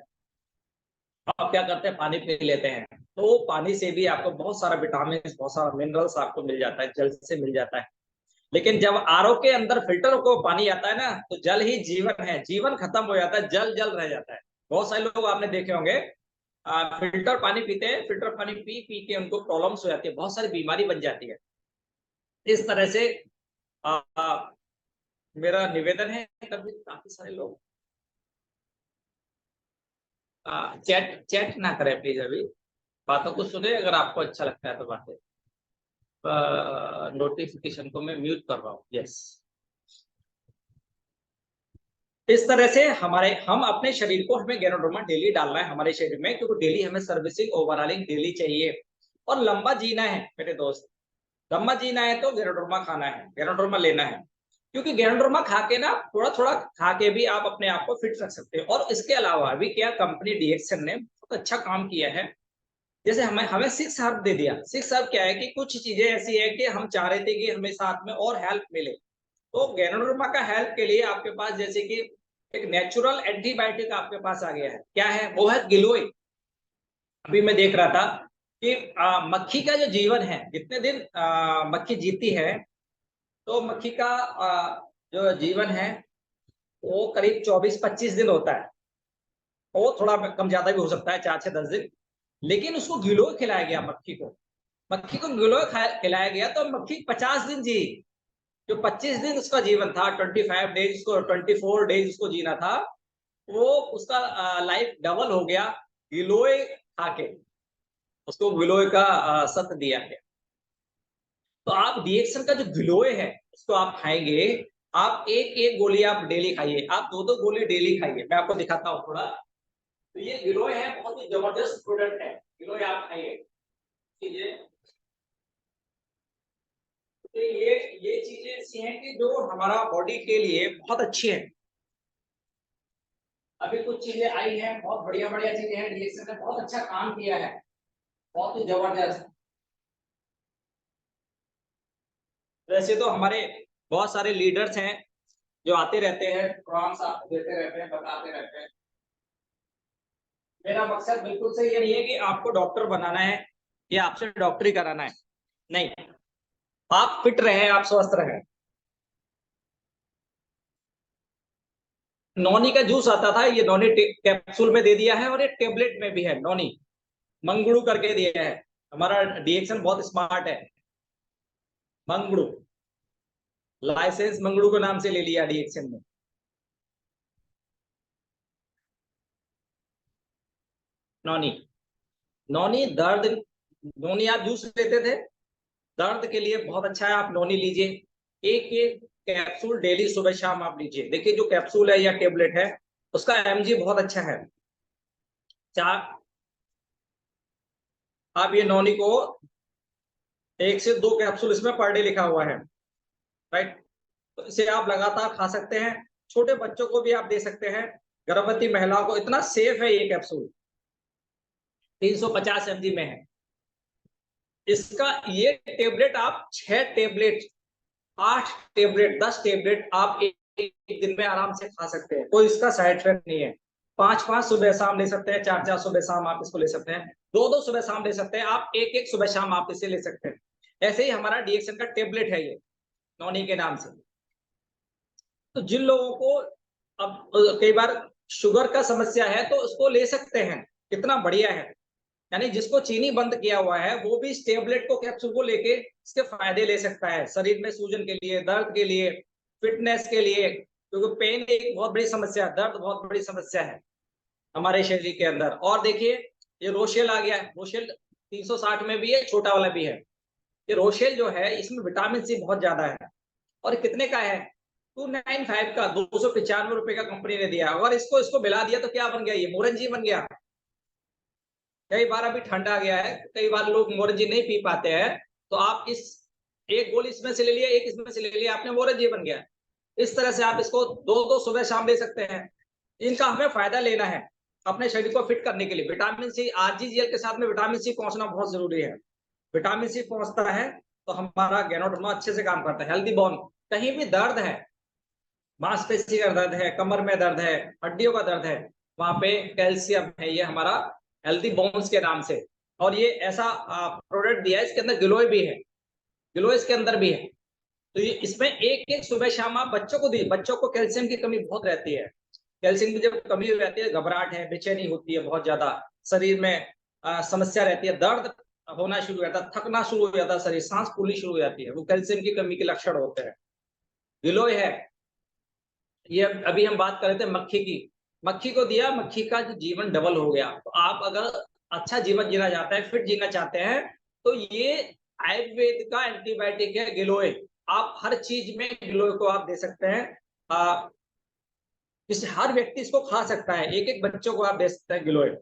आप क्या करते हैं, पानी पी लेते हैं। तो पानी से भी आपको बहुत सारा विटामिन, बहुत सारा मिनरल्स आपको मिल जाता है, जल से मिल जाता है। लेकिन जब आरओ के अंदर फिल्टर को पानी आता है ना, तो जल ही जीवन है, जीवन खत्म हो जाता है, जल जल रह जाता है। बहुत सारे लोग आपने देखे होंगे फिल्टर पानी पीते हैं, फिल्टर पानी पी पी के उनको प्रॉब्लम्स हो जाती है, बहुत सारी बीमारी बन जाती है। इस तरह से आ, आ, मेरा निवेदन है, कभी काफी सारे लोग चैट चैट ना करें प्लीज, अभी बातों को सुने, अगर आपको अच्छा लगता है तो बातें। नोटिफिकेशन को मैं म्यूट कर रहा हूँ, यस। इस तरह से हम अपने शरीर को, हमें गैनोडर्मा डेली डालना है हमारे शरीर में, क्योंकि डेली हमें सर्विसिंग ओवरऑलिंग डेली चाहिए। और लंबा जीना है मेरे दोस्त, लंबा जीना है तो गैनोडर्मा खाना है, गैनोडर्मा लेना है। क्योंकि गैनोडर्मा खा के ना, थोड़ा थोड़ा खा के भी आप अपने आप को फिट रख सकते हैं। और इसके अलावा अभी क्या कंपनी डीएक्सन ने बहुत अच्छा काम किया है, जैसे हमें हमें सिक्स हर्ब दे दिया। सिक्स हर्ब क्या है कि कुछ चीजें ऐसी है कि हम चाह रहे थे कि हमें साथ में और हेल्प मिले, तो गैनोडर्मा का हेल्प के लिए आपके पास जैसे कि एक नेचुरल एंटीबायोटिक आपके पास आ गया है। क्या है वो, है गिलोय। अभी मैं देख रहा था कि मक्खी का जो जीवन है, जितने दिन मक्खी जीती है, तो मक्खी का जो जीवन है वो करीब 24-25 दिन होता है। वो थोड़ा कम ज्यादा भी हो सकता है, 4 से 10 दिन। लेकिन उसको गिलोय खिलाया गया मक्खी को, मक्खी को गिलोय खिलाया गया तो मक्खी 50 दिन जी। जो 25 दिन उसका जीवन था, 25 डेज उसको, 24 डेज उसको जीना था, वो उसका लाइफ डबल हो गया गिलोय खा के। उसको गिलोय का सत्व दिया गया। तो आप डीएक्सन का जो गिलोय है उसको आप खाएंगे, आप एक एक गोली आप डेली खाइए, आप दो दो गोली डेली खाइए। मैं आपको दिखाता हूँ थोड़ा। तो ये गिलोय है, बहुत ही जबरदस्त प्रोडक्ट है, गिलोय आप खाइए। चीजें, तो ये चीजें ऐसी हैं कि जो हमारा बॉडी के लिए बहुत अच्छी है। अभी कुछ चीजें आई हैं, बहुत बढ़िया बढ़िया चीजें हैं, डीएक्सन ने बहुत अच्छा काम किया है, बहुत ही जबरदस्त। वैसे तो हमारे बहुत सारे लीडर्स हैं जो आते रहते हैं, प्रोग्राम्स आपको देते रहते हैं, बताते रहते हैं। मेरा मकसद बिल्कुल से ये नहीं है कि आपको डॉक्टर बनाना है या आपसे डॉक्टरी कराना है, नहीं। आप फिट रहे, आप स्वस्थ रहे। नॉनी का जूस आता था, ये नॉनी कैप्सूल में दे दिया है, और ये टेबलेट में भी है नॉनी, मंगड़ू करके दिया है। हमारा डीएक्सन बहुत स्मार्ट है, मंगड़ू, लाइसेंस मंगड़ू के नाम से ले लिया डीएक्सन ने। नॉनी, नॉनी दर्द, नॉनी आप जूस लेते थे, दर्द के लिए बहुत अच्छा है, आप नॉनी लीजिए। एक एक कैप्सूल डेली सुबह शाम आप लीजिए। देखिए जो कैप्सूल है या टेबलेट है, उसका एमजी बहुत अच्छा है। चार, आप ये नॉनी को 1 से 2 कैप्सूल इसमें पर डे लिखा हुआ है, राइट। तो इसे आप लगातार खा सकते हैं। छोटे बच्चों को भी आप दे सकते हैं, गर्भवती महिलाओं को। इतना सेफ है ये कैप्सूल, 350 mg में है इसका। ये टेबलेट आप 6 टेबलेट, 8 टेबलेट, 10 टेबलेट आप एक दिन में आराम से खा सकते हैं, कोई इसका साइड इफेक्ट नहीं है। 5-5 सुबह शाम ले सकते हैं, 4-4 सुबह शाम आप इसको ले सकते हैं, 2-2 सुबह शाम ले सकते हैं आप, 1-1 सुबह शाम आप इसे ले सकते हैं। ऐसे ही हमारा डीएक्सन का टेबलेट है ये, नॉनी के नाम से। तो जिन लोगों को अब कई बार शुगर का समस्या है तो उसको ले सकते हैं, कितना बढ़िया है। यानी जिसको चीनी बंद किया हुआ है वो भी इस टेबलेट को, कैप्सूल को लेके इसके फायदे ले सकता है, शरीर में सूजन के लिए, दर्द के लिए, फिटनेस के लिए। क्योंकि पेन एक बहुत बड़ी समस्या है, दर्द बहुत बड़ी समस्या है हमारे शरीर के अंदर। और देखिए ये रोशेल आ गया है, रोशेल 360 में भी है, छोटा वाला भी है। ये रोशेल जो है इसमें विटामिन सी बहुत ज्यादा है। और कितने का है? 295 का, 295 रुपए का कंपनी ने दिया। और इसको इसको मिला दिया तो क्या बन गया? ये मोरंजी बन गया। कई बार अभी ठंड आ गया है, कई बार लोग मोरंजी नहीं पी पाते हैं, तो आप इस एक गोली इसमें से ले लिया, एक इसमें से ले लिया, आपने मोरंजी बन गया। इस तरह से आप इसको 2-2 सुबह शाम ले सकते हैं। इनका हमें फायदा लेना है अपने शरीर को फिट करने के लिए। विटामिन सी, आरजीजीएल के साथ में विटामिन सी पहुंचना बहुत जरूरी है। विटामिन सी पहुंचता है तो हमारा गैनोडर्मा अच्छे से काम करता है। हेल्दी बोन, कहीं भी दर्द है, मांसपेशी का दर्द है, कमर में दर्द है, हड्डियों का दर्द है, वहां पे कैल्शियम है, ये हमारा हेल्दी बोन्स के नाम से। और ये ऐसा प्रोडक्ट दिया है, इसके अंदर गिलोय भी है, गिलोय इसके अंदर भी है। तो ये इसमें एक एक सुबह शाम आप बच्चों को दी। बच्चों को कैल्शियम की कमी बहुत रहती है, कैल्शियम की जब कमी हो जाती है, घबराहट है, बेचैनी होती है बहुत ज्यादा, शरीर में समस्या रहती है, दर्द होना शुरू हो जाता है, थकना शुरू हो जाता है, शरीर सांस फूलनी शुरू हो जाती है, वो कैल्शियम की कमी के लक्षण होते हैं। गिलोय है। ये अभी हम बात कर रहे थे मक्खी की, मक्खी को दिया, मक्खी का जो जीवन डबल हो गया। तो आप अगर अच्छा जीवन जीना चाहते हैं, फिट जीना चाहते हैं, तो ये आयुर्वेद का एंटीबायोटिक है गिलोय। आप हर चीज में गिलोय को आप दे सकते हैं। जिससे हर व्यक्ति इसको खा सकता है, एक एक बच्चों को आप दे सकते हैं गिलोय।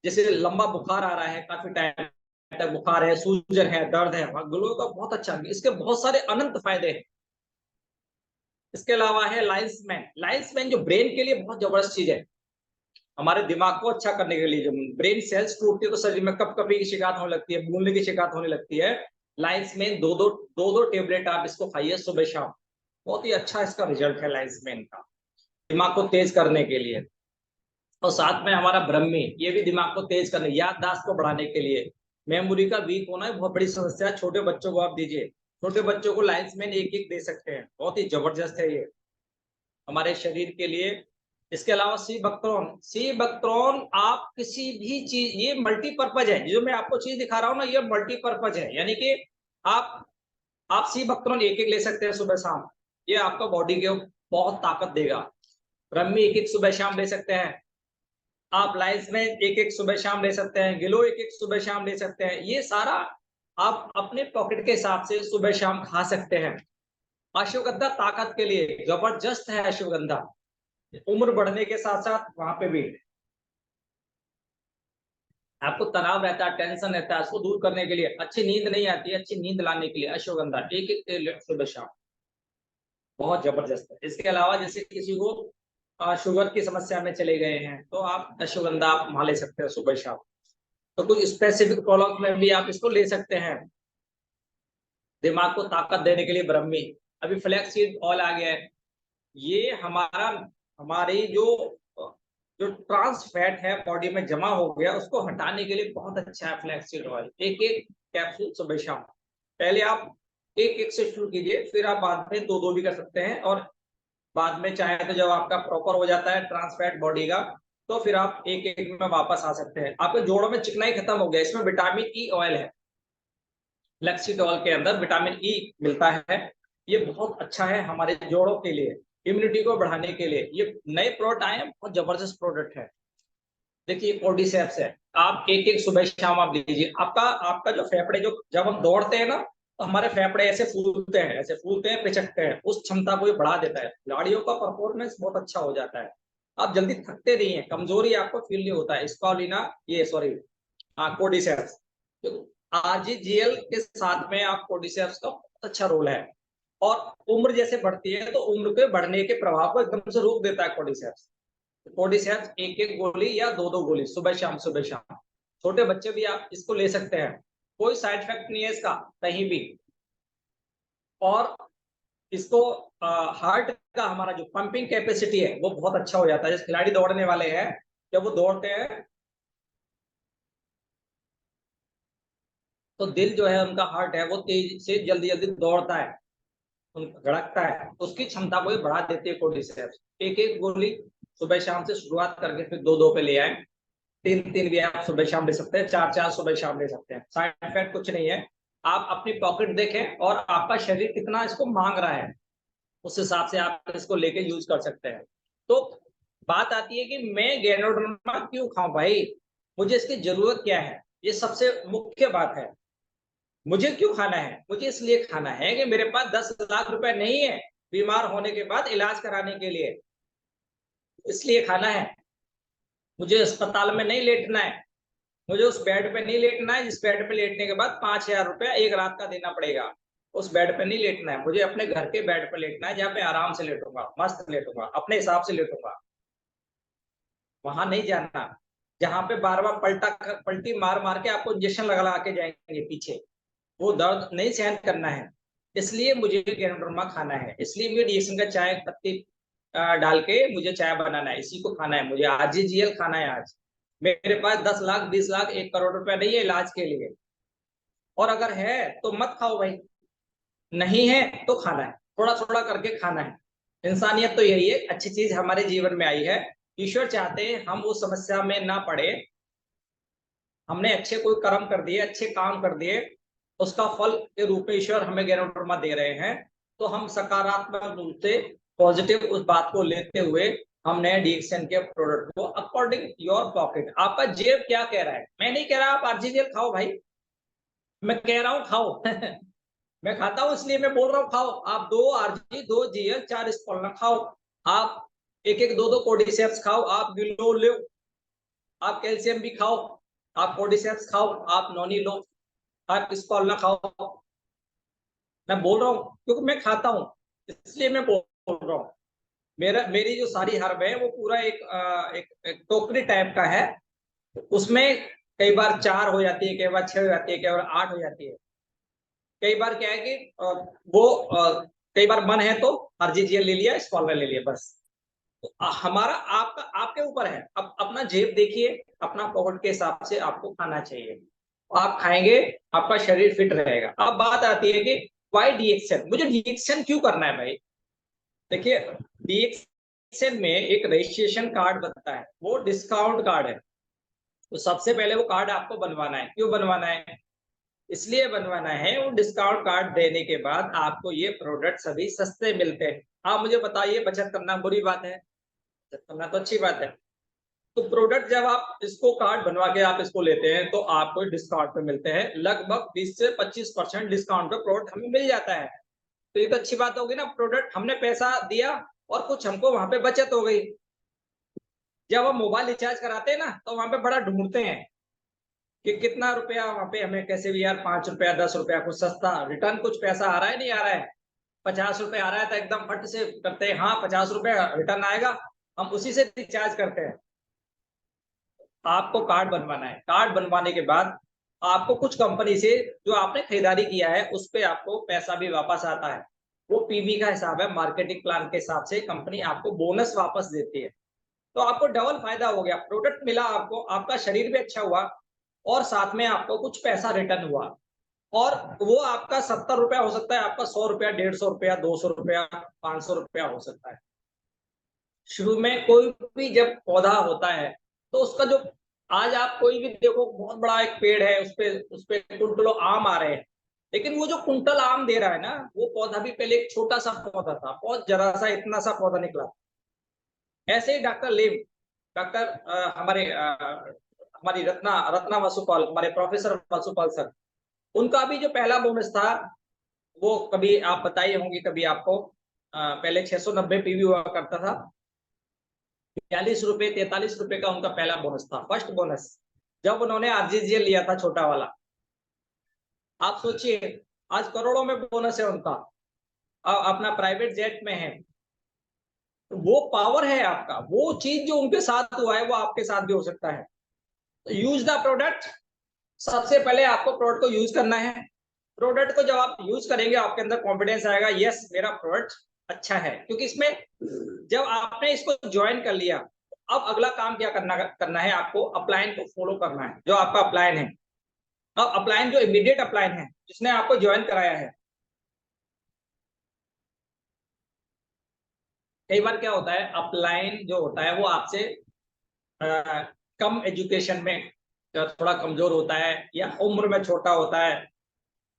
जैसे लंबा बुखार आ रहा है, काफी टाइम तक बुखार है, सूजन है, दर्द है, गिलोय का बहुत अच्छा, इसके बहुत सारे अनंत फायदे हैं। इसके अलावा है लाइंसमैन। लाइंसमैन जो ब्रेन के लिए बहुत जबरदस्त चीज है, हमारे दिमाग को अच्छा करने के लिए। जब ब्रेन सेल्स टूटती है तो शरीर में कपकपी की शिकायत होने लगती है, भूलने की शिकायत होने लगती है। लाइंसमैन दो टेबलेट आप इसको खाइए सुबह शाम, बहुत ही अच्छा इसका रिजल्ट है लाइंसमैन का, दिमाग को तेज करने के लिए। और साथ में हमारा ब्रह्मी, ये भी दिमाग को तेज करने, याददाश्त को बढ़ाने के लिए। मेमोरी का वीक होना है बहुत बड़ी समस्या, छोटे बच्चों को आप दीजिए, छोटे बच्चों को लाइंसमैन एक एक दे सकते हैं, बहुत ही जबरदस्त है ये हमारे शरीर के लिए। इसके अलावा सी बक्ट्रॉन, सी बक्ट्रॉन आप किसी भी चीज, ये मल्टीपर्पज है, जो मैं आपको चीज दिखा रहा हूँ ना, ये मल्टीपर्पज है। यानी कि आप सी बक्ट्रॉन एक एक ले सकते हैं सुबह शाम, ये आपका बॉडी के बहुत ताकत देगा। ब्रह्मी एक एक सुबह शाम ले सकते हैं आप, लाइंस में एक एक सुबह शाम ले सकते हैं, गिलो एक एक सुबह शाम ले सकते हैं। ये सारा आप अपने पॉकेट के हिसाब से सुबह शाम खा सकते हैं। अश्वगंधा ताकत के लिए जबरदस्त है अश्वगंधा, उम्र बढ़ने के साथ साथ वहां पे भी आपको तनाव रहता है, टेंशन रहता है, उसको दूर करने के लिए, अच्छी नींद नहीं आती है, अच्छी नींद लाने के लिए अश्वगंधा एक एक टेबलेट सुबह शाम बहुत जबरदस्त है। इसके अलावा जैसे किसी को शुगर की समस्या में चले गए हैं तो आप अश्वगंधा आप वहां ले सकते हैं सुबह शाम। तो कुछ स्पेसिफिक प्रॉब्लम में भी आप इसको ले सकते हैं, दिमाग को ताकत देने के लिए ब्रह्मी। अभी फ्लैक्स सीड ऑयल आ गया है, ये हमारी जो जो ट्रांस फैट है बॉडी में जमा हो गया, उसको हटाने के लिए बहुत अच्छा है फ्लैक्स सीड ऑयल। एक एक कैप्सूल सुबह शाम, पहले आप एक एक से शुरू कीजिए, फिर आप बाद में 2-2 भी कर सकते हैं। और बाद में चाहे तो जब आपका प्रॉपर हो जाता है ट्रांस फैट बॉडी का, तो फिर आप एक एक में वापस आ सकते हैं। आपके जोड़ों में चिकनाई खत्म हो गया, इसमें विटामिन ई ऑयल है, फ्लैक्सीड ऑयल के अंदर विटामिन ई मिलता है। ये बहुत अच्छा है हमारे जोड़ों के लिए, इम्यूनिटी को बढ़ाने के लिए। ये नए प्रोडक्ट आए हैं, बहुत जबरदस्त प्रोडक्ट है। देखिए कोर्डिसेप्स है, आप एक एक सुबह शाम आप लीजिए। आपका आपका जो फेफड़े, जो जब हम दौड़ते हैं ना तो हमारे फेफड़े ऐसे फूलते हैं, ऐसे फूलते हैं, पिचकते हैं, उस क्षमता को ये बढ़ा देता है, गाड़ियों का परफॉर्मेंस बहुत अच्छा हो जाता है, आप जल्दी थकते नहीं है, कमजोरी आपको फील नहीं होता है। स्पाउलिना, ये सॉरी, कोर्डिसेप्स, आरजीजीएल के साथ में आप कोर्डिसेप्स का बहुत अच्छा रोल है। और उम्र जैसे बढ़ती है तो उम्र के बढ़ने के प्रभाव को एकदम से रोक देता है कोर्डिसेप्स। कोर्डिसेप्स एक एक गोली या दो दो गोली सुबह शाम सुबह शाम। छोटे बच्चे भी आप इसको ले सकते हैं, कोई साइड इफेक्ट नहीं है इसका कहीं भी। और इसको हार्ट का हमारा जो पंपिंग कैपेसिटी है वो बहुत अच्छा हो जाता है। जैसे खिलाड़ी दौड़ने वाले हैं, जब वो दौड़ते हैं तो दिल जो है उनका, हार्ट है वो तेज से जल्दी जल्दी दौड़ता है, धड़कता है, तो उसकी क्षमता को भी बढ़ा देती है कोर्टिसेप्स। एक एक गोली सुबह शाम से शुरुआत करके फिर दो दो पे ले आए। तीन तीन भी आप सुबह शाम ले सकते हैं, चार चार सुबह शाम ले सकते हैं। साइड इफेक्ट कुछ नहीं है। आप अपनी पॉकेट देखें और आपका शरीर कितना इसको मांग रहा है, उस हिसाब से आप इसको लेके यूज कर सकते हैं। तो बात आती है कि मैं गैनोडर्मा क्यों खाऊं भाई, मुझे इसकी जरूरत क्या है, ये सबसे मुख्य बात है। मुझे क्यों खाना है? मुझे इसलिए खाना है कि मेरे पास 10 लाख रुपए नहीं है बीमार होने के बाद इलाज कराने के लिए, इसलिए खाना है। मुझे अस्पताल में नहीं लेटना है, मुझे उस बेड पे नहीं लेटना है जिस बेड पे लेटने के बाद 5,000 रुपया एक रात का देना पड़ेगा। उस बेड पे नहीं लेटना है, मुझे अपने घर के बेड पे लेटना है, जहाँ पे आराम से लेटूंगा, मस्त लेटूंगा, अपने हिसाब से लेटूंगा। वहां नहीं जाना जहां पे बार बार पलटी मार मार के आपको इंजेक्शन लगा लगा के जाएंगे पीछे, वो दर्द नहीं सहन करना है। इसलिए मुझे गैनोडर्मा खाना है, इसलिए मैं डीएक्सन का चाय पत्ती डाल के मुझे चाय बनाना है, इसी को खाना है मुझे। आरजीजीएल खाना है आज। मेरे पास 10 लाख 20 लाख 1 करोड़ रुपया नहीं है इलाज के लिए, और अगर है तो मत खाओ भाई, नहीं है तो खाना है, थोड़ा थोड़ा करके खाना है। इंसानियत तो यही है, अच्छी चीज हमारे जीवन में आई है। ईश्वर चाहते हैं हम उस समस्या में ना पड़े, हमने अच्छे कोई कर्म कर दिए, अच्छे काम कर दिए, उसका फल के रूप में ईश्वर हमें गैनोडर्मा दे रहे हैं। तो हम सकारात्मक रूप से पॉजिटिव उस बात को लेते हुए हमने डीएक्सन के प्रोडक्ट को अकॉर्डिंग योर पॉकेट, आपका जेब क्या कह रहा है, मैं नहीं कह रहा आप आरजीजीएल खाओ भाई, मैं कह रहा हूँ खाओ मैं खाता हूँ इसलिए मैं बोल रहा हूँ खाओ। आप 2 आरजी 2 जीएल 4 स्पॉलना खाओ, आप एक एक दो दो कोर्डिसेप्स खाओ, आप गिलो लो, आप कैल्शियम भी खाओ, आप कोर्डिसेप्स खाओ, आप नॉनी लो, आप स्पॉलना खाओ। मैं बोल रहा हूँ क्योंकि मैं खाता हूँ, इसलिए मैं बोल रहा हूँ। मेरी जो सारी हर्ब है वो पूरा एक टोकरी टाइप का है, उसमें कई बार 4 हो जाती है, कई बार 6 हो जाती है, कई बार 8 हो जाती है। कई बार क्या है कि वो कई बार मन है तो आरजीजीएल ले लिया, स्पॉलर ले लिया, बस। तो हमारा आपका आपके ऊपर है। अब अपना जेब देखिए, अपना पॉकेट के हिसाब से आपको खाना चाहिए, आप खाएंगे, आपका शरीर फिट रहेगा। अब बात आती है कि वाई डीएक्सन, मुझे डीएक्सन क्यों करना है भाई। देखिए, डीएक्सन में एक रजिस्ट्रेशन कार्ड बनता है, वो डिस्काउंट कार्ड है। तो सबसे पहले वो कार्ड आपको बनवाना है। क्यों बनवाना है? इसलिए बनवाना है, वो डिस्काउंट कार्ड देने के बाद आपको ये प्रोडक्ट सभी सस्ते मिलते हैं। आप मुझे बताइए, बचत करना बुरी बात है? बचत करना तो अच्छी बात है। तो प्रोडक्ट जब आप इसको कार्ड बनवा के आप इसको लेते हैं तो आपको डिस्काउंट पे मिलते हैं, लगभग 20 से 25% डिस्काउंट पे प्रोडक्ट हमें मिल जाता है। तो ये तो अच्छी बात होगी ना, प्रोडक्ट हमने पैसा दिया और कुछ हमको वहां पे बचत हो गई। जब हम मोबाइल रिचार्ज कराते हैं ना तो वहां पे बड़ा ढूंढते हैं कि कितना रुपया वहां पे हमें, कैसे भी यार 5 रुपया 10 रुपया कुछ सस्ता रिटर्न, कुछ पैसा आ रहा है नहीं आ रहा है। 50 रुपए आ रहा है तो एकदम फट से करते हैं, हाँ 50 रुपया रिटर्न आएगा, हम उसी से रिचार्ज करते हैं। आपको कार्ड बनवाना है, कार्ड बनवाने के बाद आपको कुछ कंपनी से जो आपने खरीदारी किया है उस पे आपको पैसा भी वापस आता है। वो पीवी का हिसाब है, मार्केटिंग प्लान के हिसाब से कंपनी आपको बोनस वापस देती है। तो आपको डबल फायदा हो गया, प्रोडक्ट मिला आपको, आपका शरीर भी अच्छा हुआ, और साथ में आपको कुछ पैसा रिटर्न हुआ। और वो आपका 70 रुपया हो सकता है, आपका 100 रुपया 150 रुपया 200 रुपया 500 रुपया हो सकता है। शुरू में कोई भी जब पौधा होता है तो उसका जो, आज आप कोई भी देखो बहुत बड़ा एक पेड़ है, उस पे कुंटलों आम आ रहे हैं, लेकिन वो जो कुंटल आम दे रहा है ना, वो पौधा भी पहले एक छोटा सा पौधा था, बहुत जरा सा इतना सा पौधा निकला। ऐसे ही डॉक्टर लेव, डॉक्टर हमारी रत्ना रत्ना वसुपाल, हमारे प्रोफेसर वसुपाल सर, उनका भी जो पहला बोनस था, वो कभी आप बताई होंगी कभी आपको, पहले 690 पीवी हुआ करता था, 42 रुपए 43 रुपए का उनका पहला बोनस था, फर्स्ट बोनस, जब उन्होंने आरजीजीएल लिया था छोटा वाला। आप सोचिए आज करोड़ों में बोनस है उनका। अपना प्राइवेट जेट में है, तो वो पावर है आपका, वो चीज जो उनके साथ हुआ है वो आपके साथ भी हो सकता है। तो यूज द प्रोडक्ट, सबसे पहले आपको प्रोडक्ट को यूज करना है। प्रोडक्ट को जब आप यूज करेंगे आपके अंदर कॉन्फिडेंस आएगा, यस मेरा प्रोडक्ट अच्छा है, क्योंकि इसमें जब आपने इसको ज्वाइन कर लिया, अब अगला काम क्या करना है, आपको अपलाइन को फॉलो करना है। जो आपका अपलाइन है, अब अपलाइन जो इमीडिएट अपलाइन है जिसने आपको ज्वाइन कराया है, कई बार क्या होता है अपलाइन जो होता है वो आपसे कम एजुकेशन में थोड़ा कमजोर होता है, या उम्र में छोटा होता है,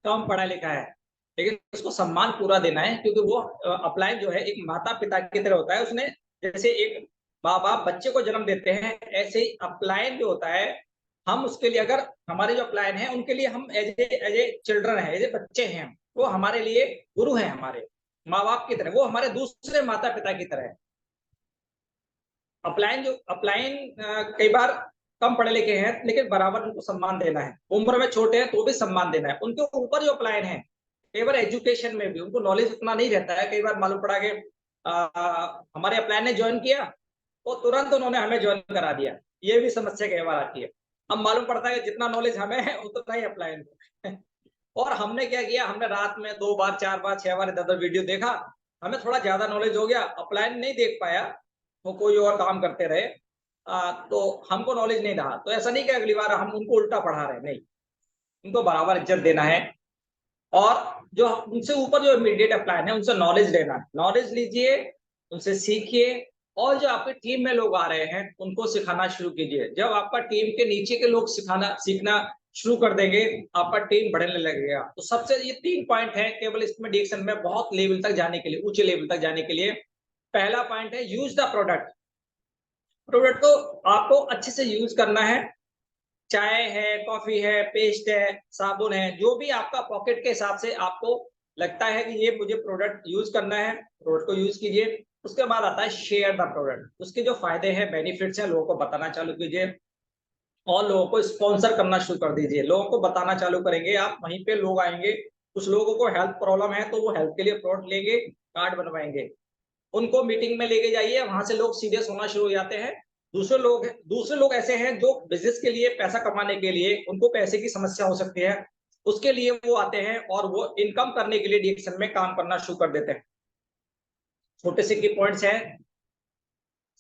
कम पढ़ा लिखा है, लेकिन उसको सम्मान पूरा देना है, क्योंकि वो अपलाइन जो है एक माता पिता की तरह होता है। उसने जैसे एक माँ बाप बच्चे को जन्म देते हैं, ऐसे ही अपलाइन जो होता है, हम उसके लिए, अगर हमारे जो अपलाइन है उनके लिए हम एज ए चिल्ड्रन है, एज ए बच्चे हैं, वो हमारे लिए गुरु है, हमारे माँ बाप की तरह, वो हमारे दूसरे माता पिता की तरह है। अपलाइन कई बार कम पढ़े लिखे हैं, लेकिन बराबर उनको सम्मान देना है, उम्र में छोटे हैं तो भी सम्मान देना है। उनके ऊपर जो अपलाइन है, कई बार एजुकेशन में भी उनको नॉलेज उतना नहीं रहता है, कई बार मालूम पड़ा कि हमारे अपलाइन ने ज्वाइन किया तो तुरंत उन्होंने हमें ज्वाइन करा दिया, ये भी समस्या कई बार आती है। अब मालूम पड़ता है कि जितना नॉलेज हमें है उतना ही अपलाइन और हमने क्या किया, हमने रात में 2 बार 4 बार 6 बार इधर उधर वीडियो देखा, हमें थोड़ा ज्यादा नॉलेज हो गया, अपलाइन नहीं देख पाया, वो कोई और काम करते रहे, तो हमको नॉलेज नहीं रहा। तो ऐसा नहीं कि अगली बार हम उनको उल्टा पढ़ा रहे, नहीं, उनको बराबर इज्जत देना है। और जो उनसे ऊपर जो इमीडिएट अपलाइन है उनसे नॉलेज लेना है, नॉलेज लीजिए, उनसे सीखिए, और जो आपके टीम में लोग आ रहे हैं उनको सिखाना शुरू कीजिए। जब आपका टीम के नीचे के लोग सिखाना सीखना शुरू कर देंगे, आपका टीम बढ़ने लगेगा। तो सबसे ये 3 पॉइंट है केवल इसमें डिक्शन में, बहुत लेवल तक जाने के लिए, ऊंचे लेवल तक जाने के लिए। पहला पॉइंट है यूज द प्रोडक्ट, प्रोडक्ट को आपको अच्छे से यूज करना है। चाय है, कॉफी है, पेस्ट है, साबुन है, जो भी आपका पॉकेट के हिसाब से आपको लगता है कि ये मुझे प्रोडक्ट यूज करना है, प्रोडक्ट को यूज कीजिए। उसके बाद आता है शेयर द प्रोडक्ट, उसके जो फायदे हैं, बेनिफिट्स हैं, लोगों को बताना चालू कीजिए, और लोगों को स्पॉन्सर करना शुरू कर दीजिए। लोगों को बताना चालू करेंगे आप, वहीं पे लोग आएंगे, कुछ लोगों को हेल्थ प्रॉब्लम है तो वो हेल्थ के लिए प्रोडक्ट लेंगे, कार्ड बनवाएंगे, उनको मीटिंग में लेके जाइए, वहां से लोग सीरियस होना शुरू हो जाते हैं। दूसरे लोग ऐसे हैं जो बिजनेस के लिए, पैसा कमाने के लिए, उनको पैसे की समस्या हो सकती है, उसके लिए वो आते हैं और वो इनकम करने के लिए डिएक्शन में काम करना शुरू कर देते हैं। छोटे से की पॉइंट्स हैं।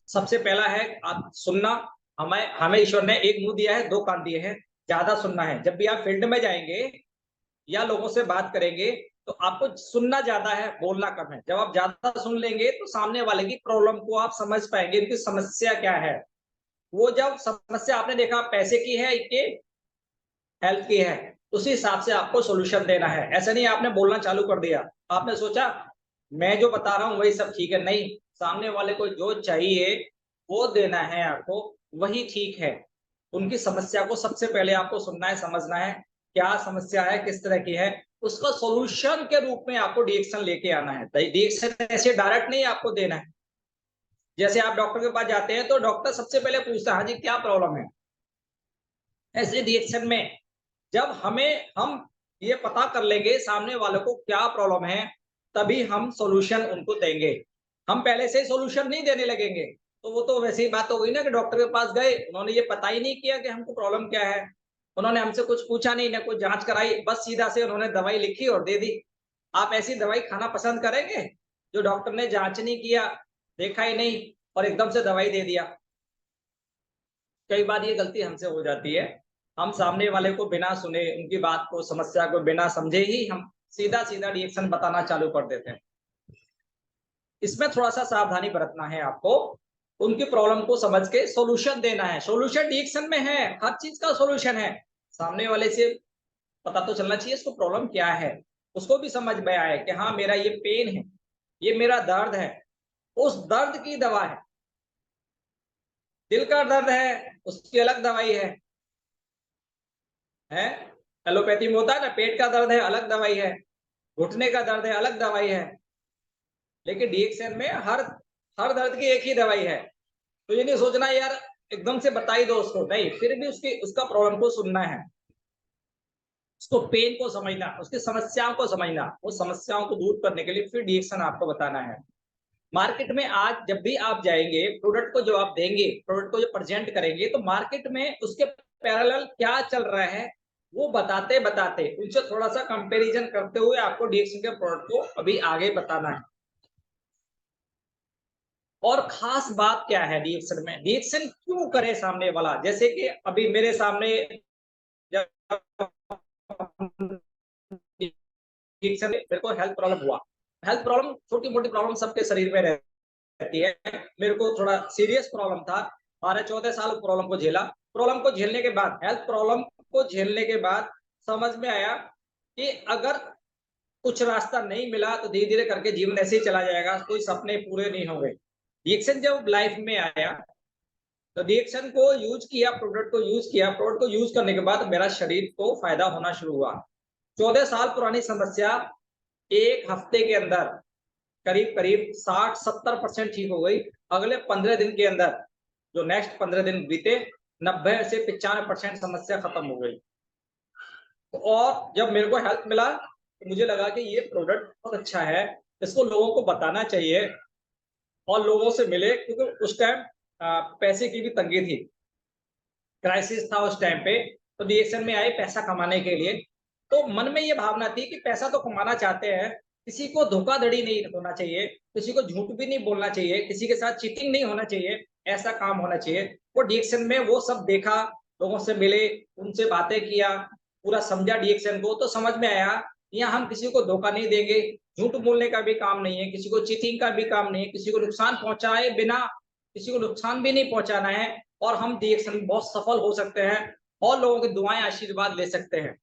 सबसे पहला है आप सुनना, हमें हमें ईश्वर ने एक मुंह दिया है, 2 कान दिए हैं, ज्यादा सुनना है। जब भी आप फील्ड में जाएंगे या लोगों से बात करेंगे तो आपको सुनना ज्यादा है, बोलना कम है। जब आप ज्यादा सुन लेंगे तो सामने वाले की प्रॉब्लम को आप समझ पाएंगे, इनकी समस्या क्या है। वो जब समस्या आपने देखा पैसे की है कि हेल्थ की है, उसी हिसाब से आपको सोल्यूशन देना है। ऐसा नहीं आपने बोलना चालू कर दिया, आपने सोचा मैं जो बता रहा हूँ वही सब ठीक है, नहीं, सामने वाले को जो चाहिए वो देना है आपको, वही ठीक है। उनकी समस्या को सबसे पहले आपको सुनना है, समझना है क्या समस्या है, किस तरह की है, उसका सॉल्यूशन के रूप में आपको डिएक्शन लेके आना है। डिएक्शन ऐसे डायरेक्ट नहीं आपको देना है। जैसे आप डॉक्टर के पास जाते हैं तो डॉक्टर सबसे पहले पूछता है हाँ जी क्या प्रॉब्लम है। ऐसे डिएक्शन में जब हम ये पता कर लेंगे सामने वालों को क्या प्रॉब्लम है, तभी हम सॉल्यूशन उनको देंगे। हम पहले से सॉल्यूशन नहीं देने लगेंगे तो वो तो वैसे ही बात हो गई ना कि डॉक्टर के पास गए, उन्होंने ये पता ही नहीं किया कि हमको प्रॉब्लम क्या है, उन्होंने हमसे कुछ पूछा नहीं, ना कोई जांच कराई, बस सीधा से उन्होंने दवाई लिखी और दे दी। आप ऐसी दवाई खाना पसंद करेंगे जो डॉक्टर ने जांच नहीं किया, देखा ही नहीं, और एकदम से दवाई दे दिया। कई बार ये गलती हमसे हो जाती है, हम सामने वाले को बिना सुने, उनकी बात को, समस्या को बिना समझे ही हम सीधा सीधा रिएक्शन बताना चालू कर देते हैं। इसमें थोड़ा सा सावधानी बरतना है आपको, उनकी प्रॉब्लम को समझ के सॉल्यूशन देना है। सॉल्यूशन रिएक्शन में है, हर चीज का सॉल्यूशन है। सामने वाले से पता तो चलना चाहिए इसको प्रॉब्लम क्या है, उसको भी समझ में आए कि हाँ मेरा ये पेन है, ये मेरा दर्द है, उस दर्द की दवा है। दिल का दर्द है उसकी अलग दवाई है। एलोपैथी में होता है ना, पेट का दर्द है अलग दवाई है, घुटने का दर्द है अलग दवाई है, लेकिन डीएक्सएन में हर हर दर्द की एक ही दवाई है। तो ये नहीं सोचना यार एकदम से बता ही दो उसको, नहीं, फिर भी उसका प्रॉब्लम को सुनना है। उसको पेन को समझना, उसकी समस्याओं को समझना, वो समस्याओं को दूर करने के लिए फिर डिएक्शन आपको बताना है। मार्केट में आज जब भी आप जाएंगे, प्रोडक्ट को जो आप देंगे, प्रोडक्ट को जो प्रेजेंट करेंगे, तो मार्केट में उसके पैरेलल क्या चल रहा है वो बताते बताते उनसे थोड़ा सा कंपैरिजन करते हुए आपको डिएक्शन के प्रोडक्ट को अभी आगे बताना है। और खास बात क्या है डिएक्शन में, डिएक्शन क्यों करे सामने वाला, जैसे कि अभी मेरे सामने जब डिएक्शन मेरे को हेल्थ प्रॉब्लम हुआ, हेल्थ प्रॉब्लम छोटी मोटी प्रॉब्लम सबके शरीर में रहती है, मेरे को थोड़ा सीरियस प्रॉब्लम था, 12-14 साल प्रॉब्लम को झेला, प्रॉब्लम को झेलने के बाद, हेल्थ प्रॉब्लम को झेलने के बाद समझ में आया कि अगर कुछ रास्ता नहीं मिला तो धीरे धीरे करके जीवन ऐसे ही चला जाएगा, कोई सपने पूरे नहीं होंगे। रिएक्शन जब लाइफ में आया तो रिएक्शन को यूज किया, प्रोडक्ट को यूज किया, प्रोडक्ट को यूज करने के बाद मेरा शरीर को फायदा होना शुरू हुआ। 14 साल पुरानी समस्या एक हफ्ते के अंदर करीब करीब 60-70% ठीक हो गई। अगले 15 दिन के अंदर जो नेक्स्ट 15 दिन बीते 90 से 95% समस्या खत्म हो गई। और जब मेरे को हेल्प मिला तो मुझे लगा कि ये प्रोडक्ट बहुत अच्छा है, इसको लोगों को बताना चाहिए और लोगों से मिले, क्योंकि उस टाइम पैसे की भी तंगी थी, क्राइसिस था उस टाइम पे, तो रिएक्शन में आए पैसा कमाने के लिए। तो मन में ये भावना थी कि पैसा तो कमाना चाहते हैं, किसी को धोखाधड़ी नहीं होना चाहिए, किसी को झूठ भी नहीं बोलना चाहिए, किसी के साथ चीटिंग नहीं होना चाहिए, ऐसा काम होना चाहिए। वो रिएक्शन में वो सब देखा, लोगों से मिले, उनसे बातें किया, पूरा समझा रिएक्शन को, तो समझ में आया यहाँ हम किसी को धोखा नहीं देंगे, झूठ बोलने का भी काम नहीं है, किसी को चीटिंग का भी काम नहीं है, किसी को नुकसान पहुंचाए बिना किसी को नुकसान भी नहीं पहुंचाना है, और हम रिएक्शन में बहुत सफल हो सकते हैं और लोगों की दुआएं आशीर्वाद ले सकते हैं।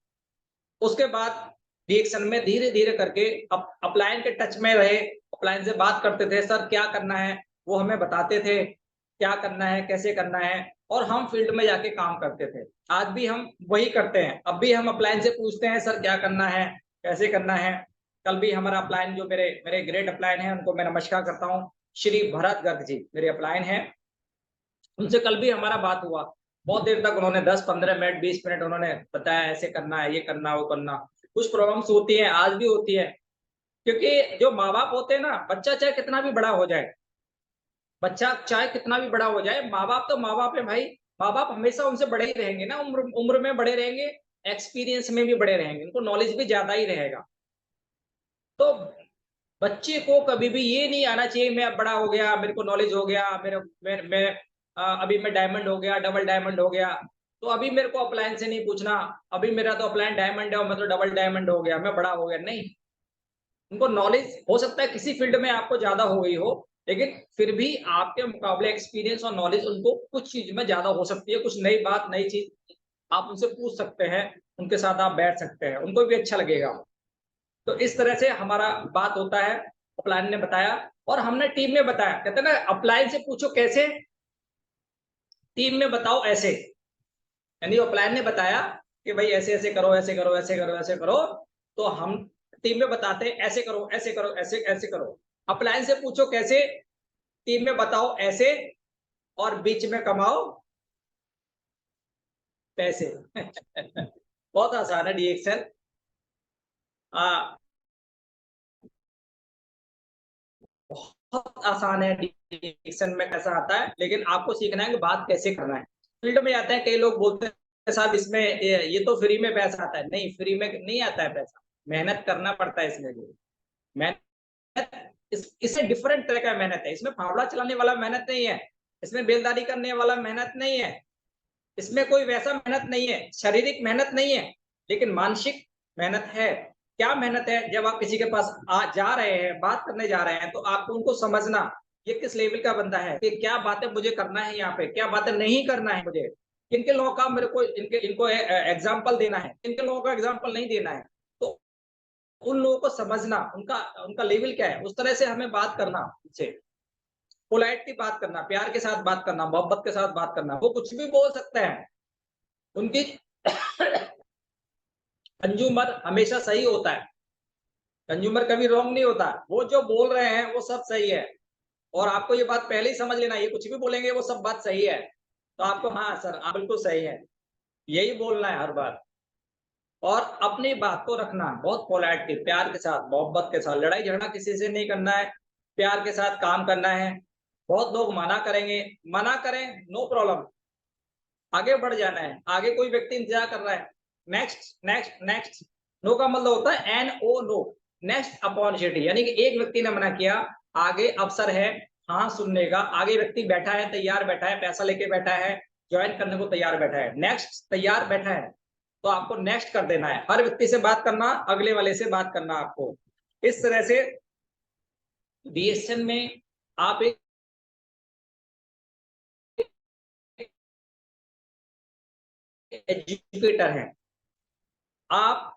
उसके बाद रिएक्शन में धीरे धीरे करके अपलाइन के टच में रहे, अपलाइन से बात करते थे, सर क्या करना है, वो हमें बताते थे क्या करना है, कैसे करना है, और हम फील्ड में जाके काम करते थे। आज भी हम वही करते हैं, अब भी हम अपलाइन से पूछते हैं सर क्या करना है, कैसे करना है। कल भी हमारा अपलाइन जो मेरे मेरे ग्रेट अपलाइन है, उनको मैं नमस्कार करता हूँ, श्री भरत गर्ग जी मेरे अपलाइन है, उनसे कल भी हमारा बात हुआ। बहुत देर तक उन्होंने 10-15 मिनट 20 मिनट उन्होंने बताया ऐसे करना है, ये करना, वो करना। कुछ प्रॉब्लम्स होती हैं, आज भी होती है, क्योंकि जो माँ बाप होते हैं ना, बच्चा चाहे कितना भी बड़ा हो जाए, बच्चा चाहे कितना भी बड़ा हो जाए, माँ बाप तो माँ बाप है भाई। माँ बाप हमेशा उनसे बड़े ही रहेंगे ना, उम्र उम्र में बड़े रहेंगे, एक्सपीरियंस में भी बड़े रहेंगे, उनको नॉलेज भी ज्यादा ही रहेगा। तो बच्चे को कभी भी ये नहीं आना चाहिए मैं अब बड़ा हो गया, मेरे को नॉलेज हो गया, मेरे मैं अभी मैं डायमंड हो गया, डबल डायमंड हो गया, तो अभी मेरे को अपलायन से नहीं पूछना, अभी मेरा तो अपलायन डायमंड है और मैं तो डबल डायमंड हो गया, मैं बड़ा हो गया, नहीं। उनको नॉलेज हो सकता है किसी फील्ड में आपको ज्यादा हो गई हो, लेकिन फिर भी आपके मुकाबले एक्सपीरियंस और नॉलेज उनको कुछ चीज में ज्यादा हो सकती है, कुछ नई बात, नई चीज आप उनसे पूछ सकते हैं, उनके साथ आप बैठ सकते हैं, उनको भी अच्छा लगेगा। तो इस तरह से हमारा बात होता है। अपलाइन ने बताया और हमने टीम में बताया, कहते हैं ना अपलाइन से पूछो कैसे, टीम में बताओ ऐसे। यानी अपलाइन ने बताया कि भाई ऐसे ऐसे करो, ऐसे करो, ऐसे करो, ऐसे करो, तो हम टीम में बताते ऐसे करो, ऐसे करो, ऐसे ऐसे करो। अपलाइन से पूछो कैसे, टीम में बताओ ऐसे, और बीच में कमाओ पैसे। बहुत आसान है डिएक्शन। बहुत आसान है डिक्शन में कैसा आता है, लेकिन आपको सीखना है कि बात कैसे करना है। फील्ड में आते हैं कई लोग बोलते हैं साहब इसमें ये तो फ्री में पैसा आता है, नहीं फ्री में नहीं आता है पैसा, मेहनत करना पड़ता है इसमें भी। मेहनत इसमें डिफरेंट तरह का मेहनत है, इसमें फावड़ा चलाने वाला मेहनत नहीं है, इसमें बेलदारी करने वाला मेहनत नहीं है, इसमें कोई वैसा मेहनत नहीं है, शारीरिक मेहनत नहीं है, लेकिन मानसिक मेहनत है। क्या मेहनत है, जब आप किसी के पास जा रहे हैं, बात करने जा रहे हैं, तो आपको उनको समझना ये किस लेवल का बंदा है, कि क्या बातें मुझे करना है, यहाँ पे क्या बातें नहीं करना है, मुझे किन के लोगों का मेरे को इनको एग्जाम्पल देना है, किन के लोगों का एग्जाम्पल नहीं देना है। तो उन लोगों को समझना, उनका उनका लेवल क्या है, उस तरह से हमें बात करना उनसे, पोलाइटली बात करना, प्यार के साथ बात करना, मोहब्बत के साथ बात करना। वो कुछ भी बोल सकते हैं, उनकी कंज्यूमर हमेशा सही होता है, कंज्यूमर कभी रॉन्ग नहीं होता, वो जो बोल रहे हैं वो सब सही है। और आपको ये बात पहले ही समझ लेना, ये कुछ भी बोलेंगे वो सब बात सही है, तो आपको हाँ सर आप बिल्कुल सही है, यही बोलना है हर बार। और अपनी बात को रखना, बहुत पोलाइटली, प्यार के साथ, मोहब्बत के साथ। लड़ाई झगड़ा किसी से नहीं करना है, प्यार के साथ काम करना है। बहुत लोग मना करेंगे, मना करें, नो प्रॉब्लम, आगे बढ़ जाना है। आगे कोई व्यक्ति इंतजार कर रहा है, नेक्स्ट नेक्स्ट नेक्स्ट। नो का मतलब होता है NO, नो, नेक्स्ट अपॉर्चुनिटी। यानी कि एक व्यक्ति ने मना किया, आगे अवसर है हाँ सुनने का। आगे व्यक्ति बैठा है, तैयार बैठा है, पैसा लेके बैठा है, ज्वाइन करने को तैयार बैठा है, नेक्स्ट तैयार बैठा है, तो आपको नेक्स्ट कर देना है। हर व्यक्ति से बात करना, अगले वाले से बात करना आपको। इस तरह से DXN में आप एक एजुकेटर हैं, आप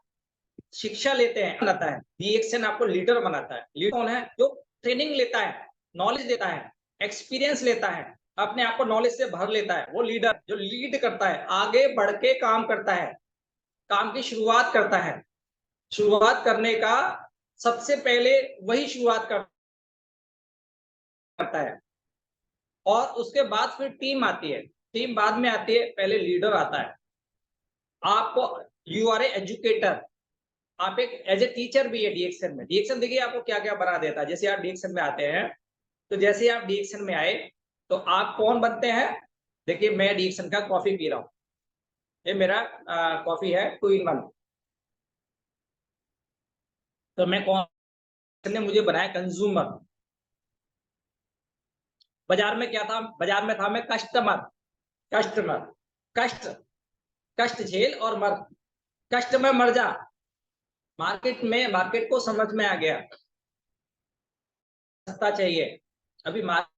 शिक्षा लेते हैं, बनाता है। DXN आपको लीडर बनाता है। लीडर कौन है? जो ट्रेनिंग लेता है, नॉलेज देता है, एक्सपीरियंस लेता है, अपने आप को नॉलेज से भर लेता है। वो लीडर जो लीड करता है, आगे बढ़ के काम करता है, काम की शुरुआत करता है। शुरुआत करने का सबसे पहले वही शुरुआत करता है, और उसके बाद फिर टीम आती है, टीम बाद में आती है, पहले लीडर आता है। आपको यू आर ए एजुकेटर, आप एक एज ए टीचर भी है DXN में। DXN देखिए आपको क्या क्या बना देता है। जैसे आप DXN में आते हैं, तो जैसे आप DXN में आए तो आप कौन बनते हैं? देखिए मैं DXN का कॉफी पी रहा हूँ, ये मेरा कॉफी है 2 in 1। तो मैं कौन ने मुझे बनाया? कंज्यूमर। बाजार में क्या था? बाजार में था मैं कस्टमर। कस्टमर, कष्ट, कष्ट झेल और मर, कष्ट में मर जा। मार्केट में, मार्केट को समझ में आ गया, सस्ता चाहिए। अभी मार्केट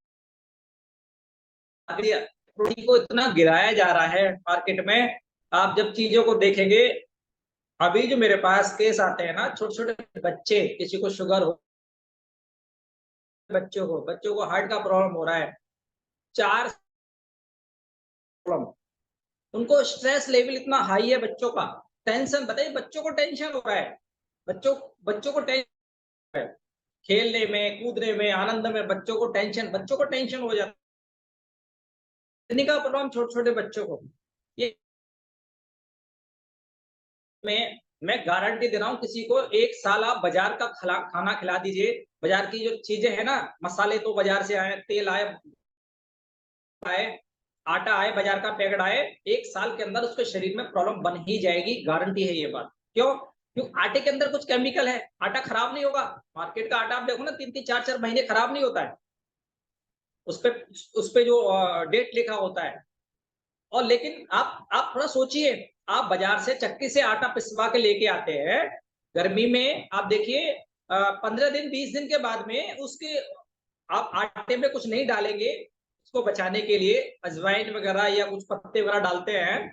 को इतना गिराया जा रहा है मार्केट में। आप जब चीजों को देखेंगे, अभी जो मेरे पास केस आते हैं ना, छोटे छोटे बच्चे, किसी को शुगर हो, बच्चों को हार्ट का प्रॉब्लम हो रहा है, 4 प्रॉब्लम, उनको स्ट्रेस लेवल इतना हाई है बच्चों का। टेंशन, बताइए, बच्चों को टेंशन हो रहा है, बच्चों बच्चों को टेंशन है, खेलने में, कूदने में, आनंद में, बच्चों को टेंशन हो जाता है का प्रॉब्लम छोटे छोटे बच्चों को। ये मैं गारंटी दे रहा हूँ, किसी को 1 साल आप बाजार का खाना खिला दीजिए, बाजार की जो चीजें है ना, मसाले तो बाजार से आए, तेल आए, आटा आए, बाजार का पैकेट आए, 1 साल के अंदर उसके शरीर में प्रॉब्लम बन ही जाएगी, गारंटी है ये बात। क्यों? क्योंकि आटे के अंदर कुछ केमिकल है, आटा खराब नहीं होगा। मार्केट का आटा आप देखो ना, 3-3, 4-4 महीने खराब नहीं होता है, उस पे जो डेट लिखा होता है। और लेकिन आप थोड़ा सोचिए, आप बाजार से चक्की से आटा पिसवा के लेके आते हैं, गर्मी में आप देखिए 15 दिन 20 दिन के बाद में उसके, आप आटे में कुछ नहीं डालेंगे उसको बचाने के लिए, अजवाइन वगैरह या कुछ पत्ते वगैरह डालते हैं,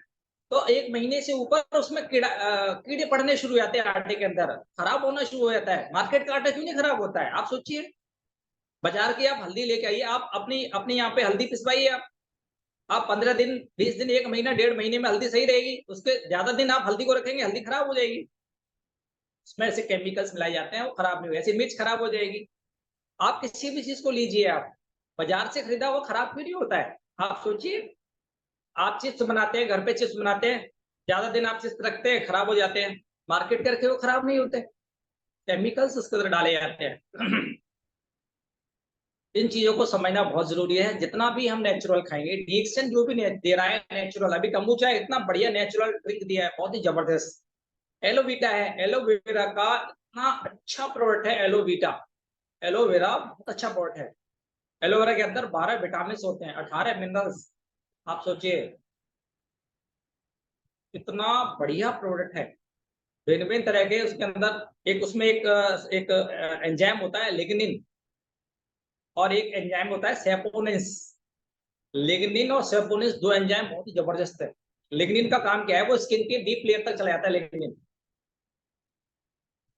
तो 1 महीने से ऊपर उसमें कीड़े पड़ने शुरू हो जाते हैं, आटे के अंदर खराब होना शुरू हो जाता है। मार्केट का आटा क्यों नहीं खराब होता है? आप सोचिए, बाजार की आप हल्दी लेके आइए, आप अपनी अपने यहाँ पे हल्दी पिसवाइए, आप 15 दिन 20 दिन 1 महीना 1.5 महीने में हल्दी सही रहेगी, उसके ज्यादा दिन आप हल्दी को रखेंगे, हल्दी खराब हो जाएगी, उसमें ऐसे केमिकल्स मिलाए जाते हैं, वो खराब नहीं होगी। ऐसी मिर्च खराब हो जाएगी। आप किसी भी चीज को लीजिए, आप बाजार से खरीदा वो खराब क्यों नहीं होता है? आप सोचिए, आप चिप्स बनाते हैं, घर पे चिप्स बनाते हैं, ज्यादा दिन आप चिप्स रखते हैं, खराब हो जाते हैं। मार्केट करके वो खराब नहीं होते, केमिकल्स उसके अंदर डाले जाते हैं। इन चीजों को समझना बहुत जरूरी है। जितना भी हम नेचुरल खाएंगे, DXN जो भी दे रहा है नेचुरल, अभी कम्बुचा इतना बढ़िया नेचुरल ड्रिंक दिया है, बहुत ही जबरदस्त। एलोवीटा है, एलोवेरा का इतना अच्छा प्रोडक्ट है एलोवीटा। एलोवेरा बहुत अच्छा प्रोडक्ट है। एलोवेरा के अंदर 12 विटामिन होते हैं, 18 मिनरल्स। आप सोचिए, कितना बढ़िया प्रोडक्ट है। भिन्न भिन्न तरह के उसके अंदर, एक उसमें एक एंजाइम होता है लिग्निन, और एक एंजाइम होता है सेपोनिन्स। लिग्निन और सेपोनिन्स 2 एंजाइम बहुत ही जबरदस्त है। लिग्निन का काम क्या है? वो स्किन के डीप लेयर तक चला जाता है लिग्निन।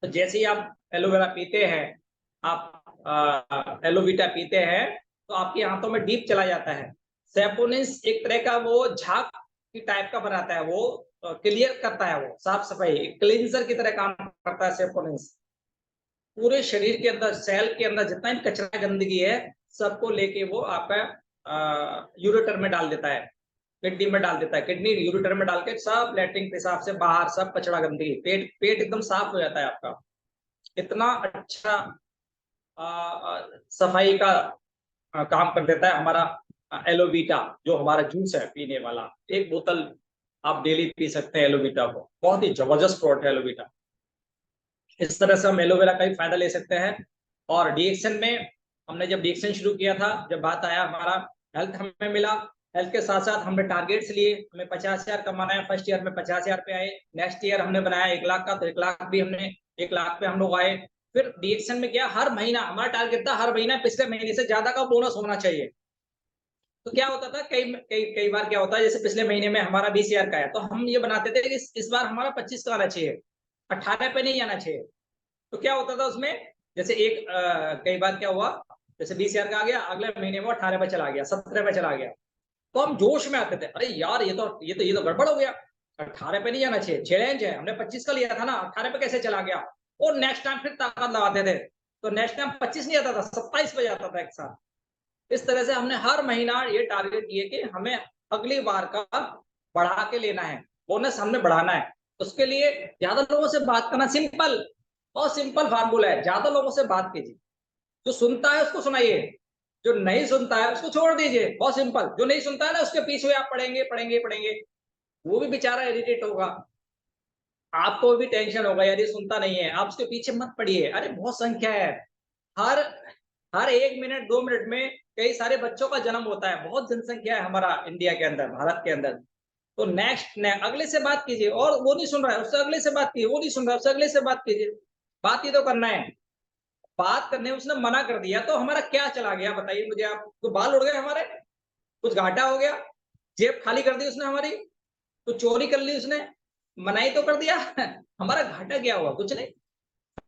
तो जैसे ही आप एलोवेरा पीते हैं, आप एलोवीटा पीते हैं, तो आपके हाथों में डीप चला जाता है। सेपोनिन्स एक तरह का वो झाग की टाइप का बनाता है, वो क्लियर करता है, वो साफ सफाई, क्लींजर की तरह काम करता है सेपोनिन्स। पूरे शरीर के अंदर, सेल के अंदर जितना भी कचरा गंदगी है, सबको लेके वो आपका यूरेटर में डाल देता है। किडनी में डाल देता है, किडनी यूरेटर में डाल के सब लैट्रिन पेशाब से बाहर सब कचरा गंदगी, पेट पेट एकदम साफ हो जाता है आपका। इतना अच्छा सफाई का काम कर देता है हमारा एलोवीटा, जो हमारा जूस है पीने वाला। एक बोतल आप डेली पी सकते हैं एलोवीटा को, बहुत ही जबरदस्त प्रोडक्ट है एलोवीटा। इस तरह से हम एलोवेरा का भी फायदा ले सकते हैं। और डीएक्शन में हमने जब डीएक्शन शुरू किया था, जब बात आया हमारा हेल्थ हमें मिला, हेल्थ के साथ साथ हमने टारगेट्स लिए, हमें 50,000 कमाना है। फर्स्ट ईयर में 50,000 पे आए, नेक्स्ट ईयर हमने बनाया 1 लाख का, तो 1 लाख भी हमने 1 लाख पे हम लोग आए। फिर डीएक्शन में क्या, हर महीना हमारा टारगेट था, हर महीना पिछले महीने से ज्यादा का बोनस होना चाहिए। तो क्या होता था, कई कई कई बार क्या होता है, जैसे पिछले महीने में हमारा 20,000 का है, तो हम ये बनाते थे कि इस बार हमारा 25 का आना चाहिए, 18 पे नहीं आना चाहिए। तो क्या होता था उसमें, जैसे कई बार क्या हुआ, जैसे 20,000 का आ गया, अगले महीने में 18 पे चला गया, 17 पे चला गया, तो हम जोश में आते थे, अरे यार ये तो गड़बड़ हो गया, 18 पे नहीं जाना चाहिए, चैलेंज है, हमने 25 का लिया था ना, 18 पे कैसे चला गया। और नेक्स्ट टाइम फिर ताकत लगाते थे, तो नेक्स्ट टाइम 25 नहीं आता था, 27 पे जाता था एक साथ। इस तरह से हमने हर महीना ये टारगेट किए कि हमें अगली बार का बढ़ा के लेना है, बोनस हमने बढ़ाना है। उसके लिए ज्यादा लोगों से बात करना, सिंपल और सिंपल फार्मूला है, ज्यादा लोगों से बात कीजिए। जो सुनता है उसको सुनाइए, जो नहीं सुनता है उसको छोड़ दीजिए, बहुत सिंपल। जो नहीं सुनता है ना, उसके पीछे आप पढ़ेंगे पढ़ेंगे पढ़ेंगे, वो भी बेचारा इरिटेट होगा, आपको भी टेंशन होगा, यार ये सुनता नहीं है, आप उसके पीछे मत पड़िए। अरे बहुत संख्या है, हर हर 1 मिनट 2 मिनट में कई सारे बच्चों का जन्म होता है, बहुत जनसंख्या है हमारा इंडिया के अंदर, भारत के अंदर। तो नेक्स्ट अगले से बात कीजिए, और वो नहीं सुन रहा है उससे अगले से बात कीजिए, वो नहीं सुन रहा है उससे अगले से बात कीजिए। बात ही तो करना है, बात करने उसने मना कर दिया तो हमारा क्या चला गया बताइए मुझे आप। तो बाल उड़ गए हमारे, कुछ घाटा हो गया, जेब खाली कर दी उसने हमारी, तो चोरी कर ली उसने, मनाही तो कर दिया हमारा घाटा क्या हुआ, कुछ नहीं,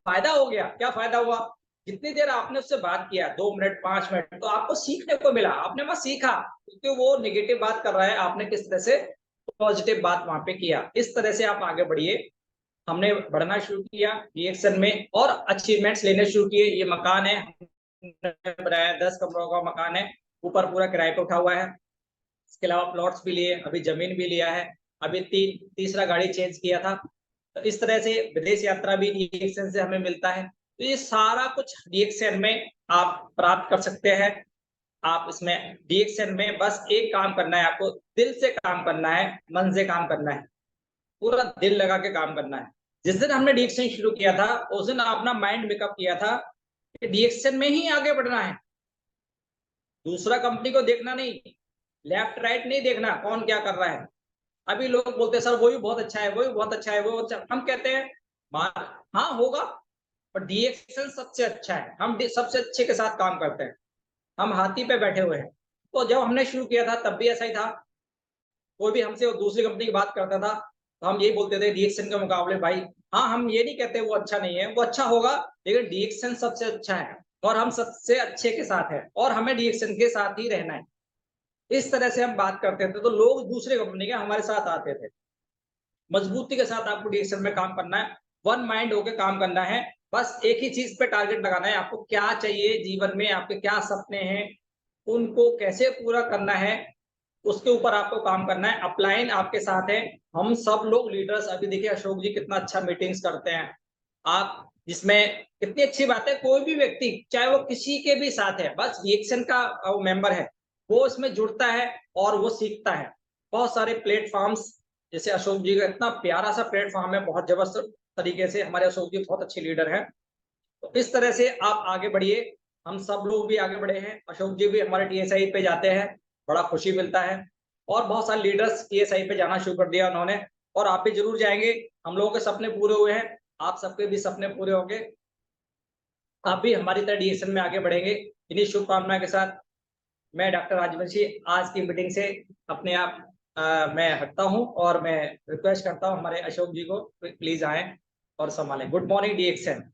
फायदा हो गया। क्या फायदा हुआ, जितनी देर आपने उससे बात किया, 2 मिनट 5 मिनट, तो आपको सीखने को मिला, आपने वहां सीखा, क्योंकि वो निगेटिव बात कर रहा है, आपने किस तरह से पॉजिटिव बात वहां पे किया। इस तरह से आप आगे बढ़िए। हमने बढ़ना शुरू किया रिएक्शन में और अचीवमेंट्स लेने शुरू किए। ये मकान है, बनाया 10 कमरों का मकान है, ऊपर पूरा किराए पे उठा हुआ है। इसके अलावा प्लॉट्स भी लिए, अभी जमीन भी लिया है, अभी तीसरा गाड़ी चेंज किया था। तो इस तरह से विदेश यात्रा भी डीएक्शन से हमें मिलता है। तो ये सारा कुछ डीएक्शन में आप प्राप्त कर सकते हैं। आप इसमें डीएक्शन में बस एक काम करना है, आपको दिल से काम करना है, मन से काम करना है, पूरा दिल लगा के काम करना है। जिस दिन हमने डीएक्शन शुरू किया था, उस दिन अपना माइंड मेकअप किया था कि डीएक्शन में ही आगे बढ़ना है, दूसरा कंपनी को देखना नहीं, लेफ्ट राइट नहीं देखना कौन क्या कर रहा है। अभी लोग बोलते हैं सर वो भी बहुत अच्छा है, वो भी बहुत अच्छा है, वो अच्छा, हम कहते हैं हाँ होगा, पर डीएक्शन सबसे अच्छा है, हम सबसे अच्छे के साथ काम करते हैं, हम हाथी पे बैठे हुए हैं। तो जब हमने शुरू किया था तब भी ऐसा ही था, कोई भी हमसे दूसरी कंपनी की बात करता था तो हम यही बोलते थे डीएक्शन के मुकाबले भाई, हाँ हम ये नहीं कहते वो अच्छा नहीं है, वो अच्छा होगा, लेकिन डीएक्शन सबसे अच्छा है और हम सबसे अच्छे के साथ है और हमें डीएक्शन के साथ ही रहना है। इस तरह से हम बात करते थे, तो लोग दूसरे कंपनी के हमारे साथ आते थे। मजबूती के साथ आपको डीएक्शन में काम करना है, वन माइंड होकर काम करना है, बस एक ही चीज पे टारगेट लगाना है, आपको क्या चाहिए जीवन में, आपके क्या सपने हैं, उनको कैसे पूरा करना है, उसके ऊपर आपको काम करना है। अपलाइन आपके साथ है, हम सब लोग लीडर्स, अभी देखिए अशोक जी कितना अच्छा मीटिंग्स करते हैं, आप जिसमें कितनी अच्छी बात है, कोई भी व्यक्ति चाहे वो किसी के भी साथ है, बस रिएक्शन का मेंबर है, वो इसमें जुड़ता है और वो सीखता है। बहुत सारे प्लेटफॉर्म्स, जैसे अशोक जी का इतना प्यारा सा प्लेटफॉर्म है, बहुत जबरदस्त तरीके से हमारे अशोक जी बहुत अच्छे लीडर हैं। तो इस तरह से आप आगे बढ़िए, हम सब लोग भी आगे बढ़े हैं, अशोक जी भी हमारे टीएसआई पे जाते हैं, बड़ा खुशी मिलता है। और बहुत सारे लीडर्स टीएसआई पे जाना शुरू कर दिया उन्होंने, और आप भी जरूर जाएंगे। हम लोगों के सपने पूरे हुए हैं, आप सबके भी सपने पूरे होंगे, आप भी हमारी तरह डीएसएन में आगे बढ़ेंगे। इन्हीं शुभकामनाओं के साथ मैं डॉक्टर राजवंशी आज की मीटिंग से अपने आप मैं हटता हूं, और मैं रिक्वेस्ट करता हूं हमारे अशोक जी को प्लीज आए और संभालें। Good morning DXN.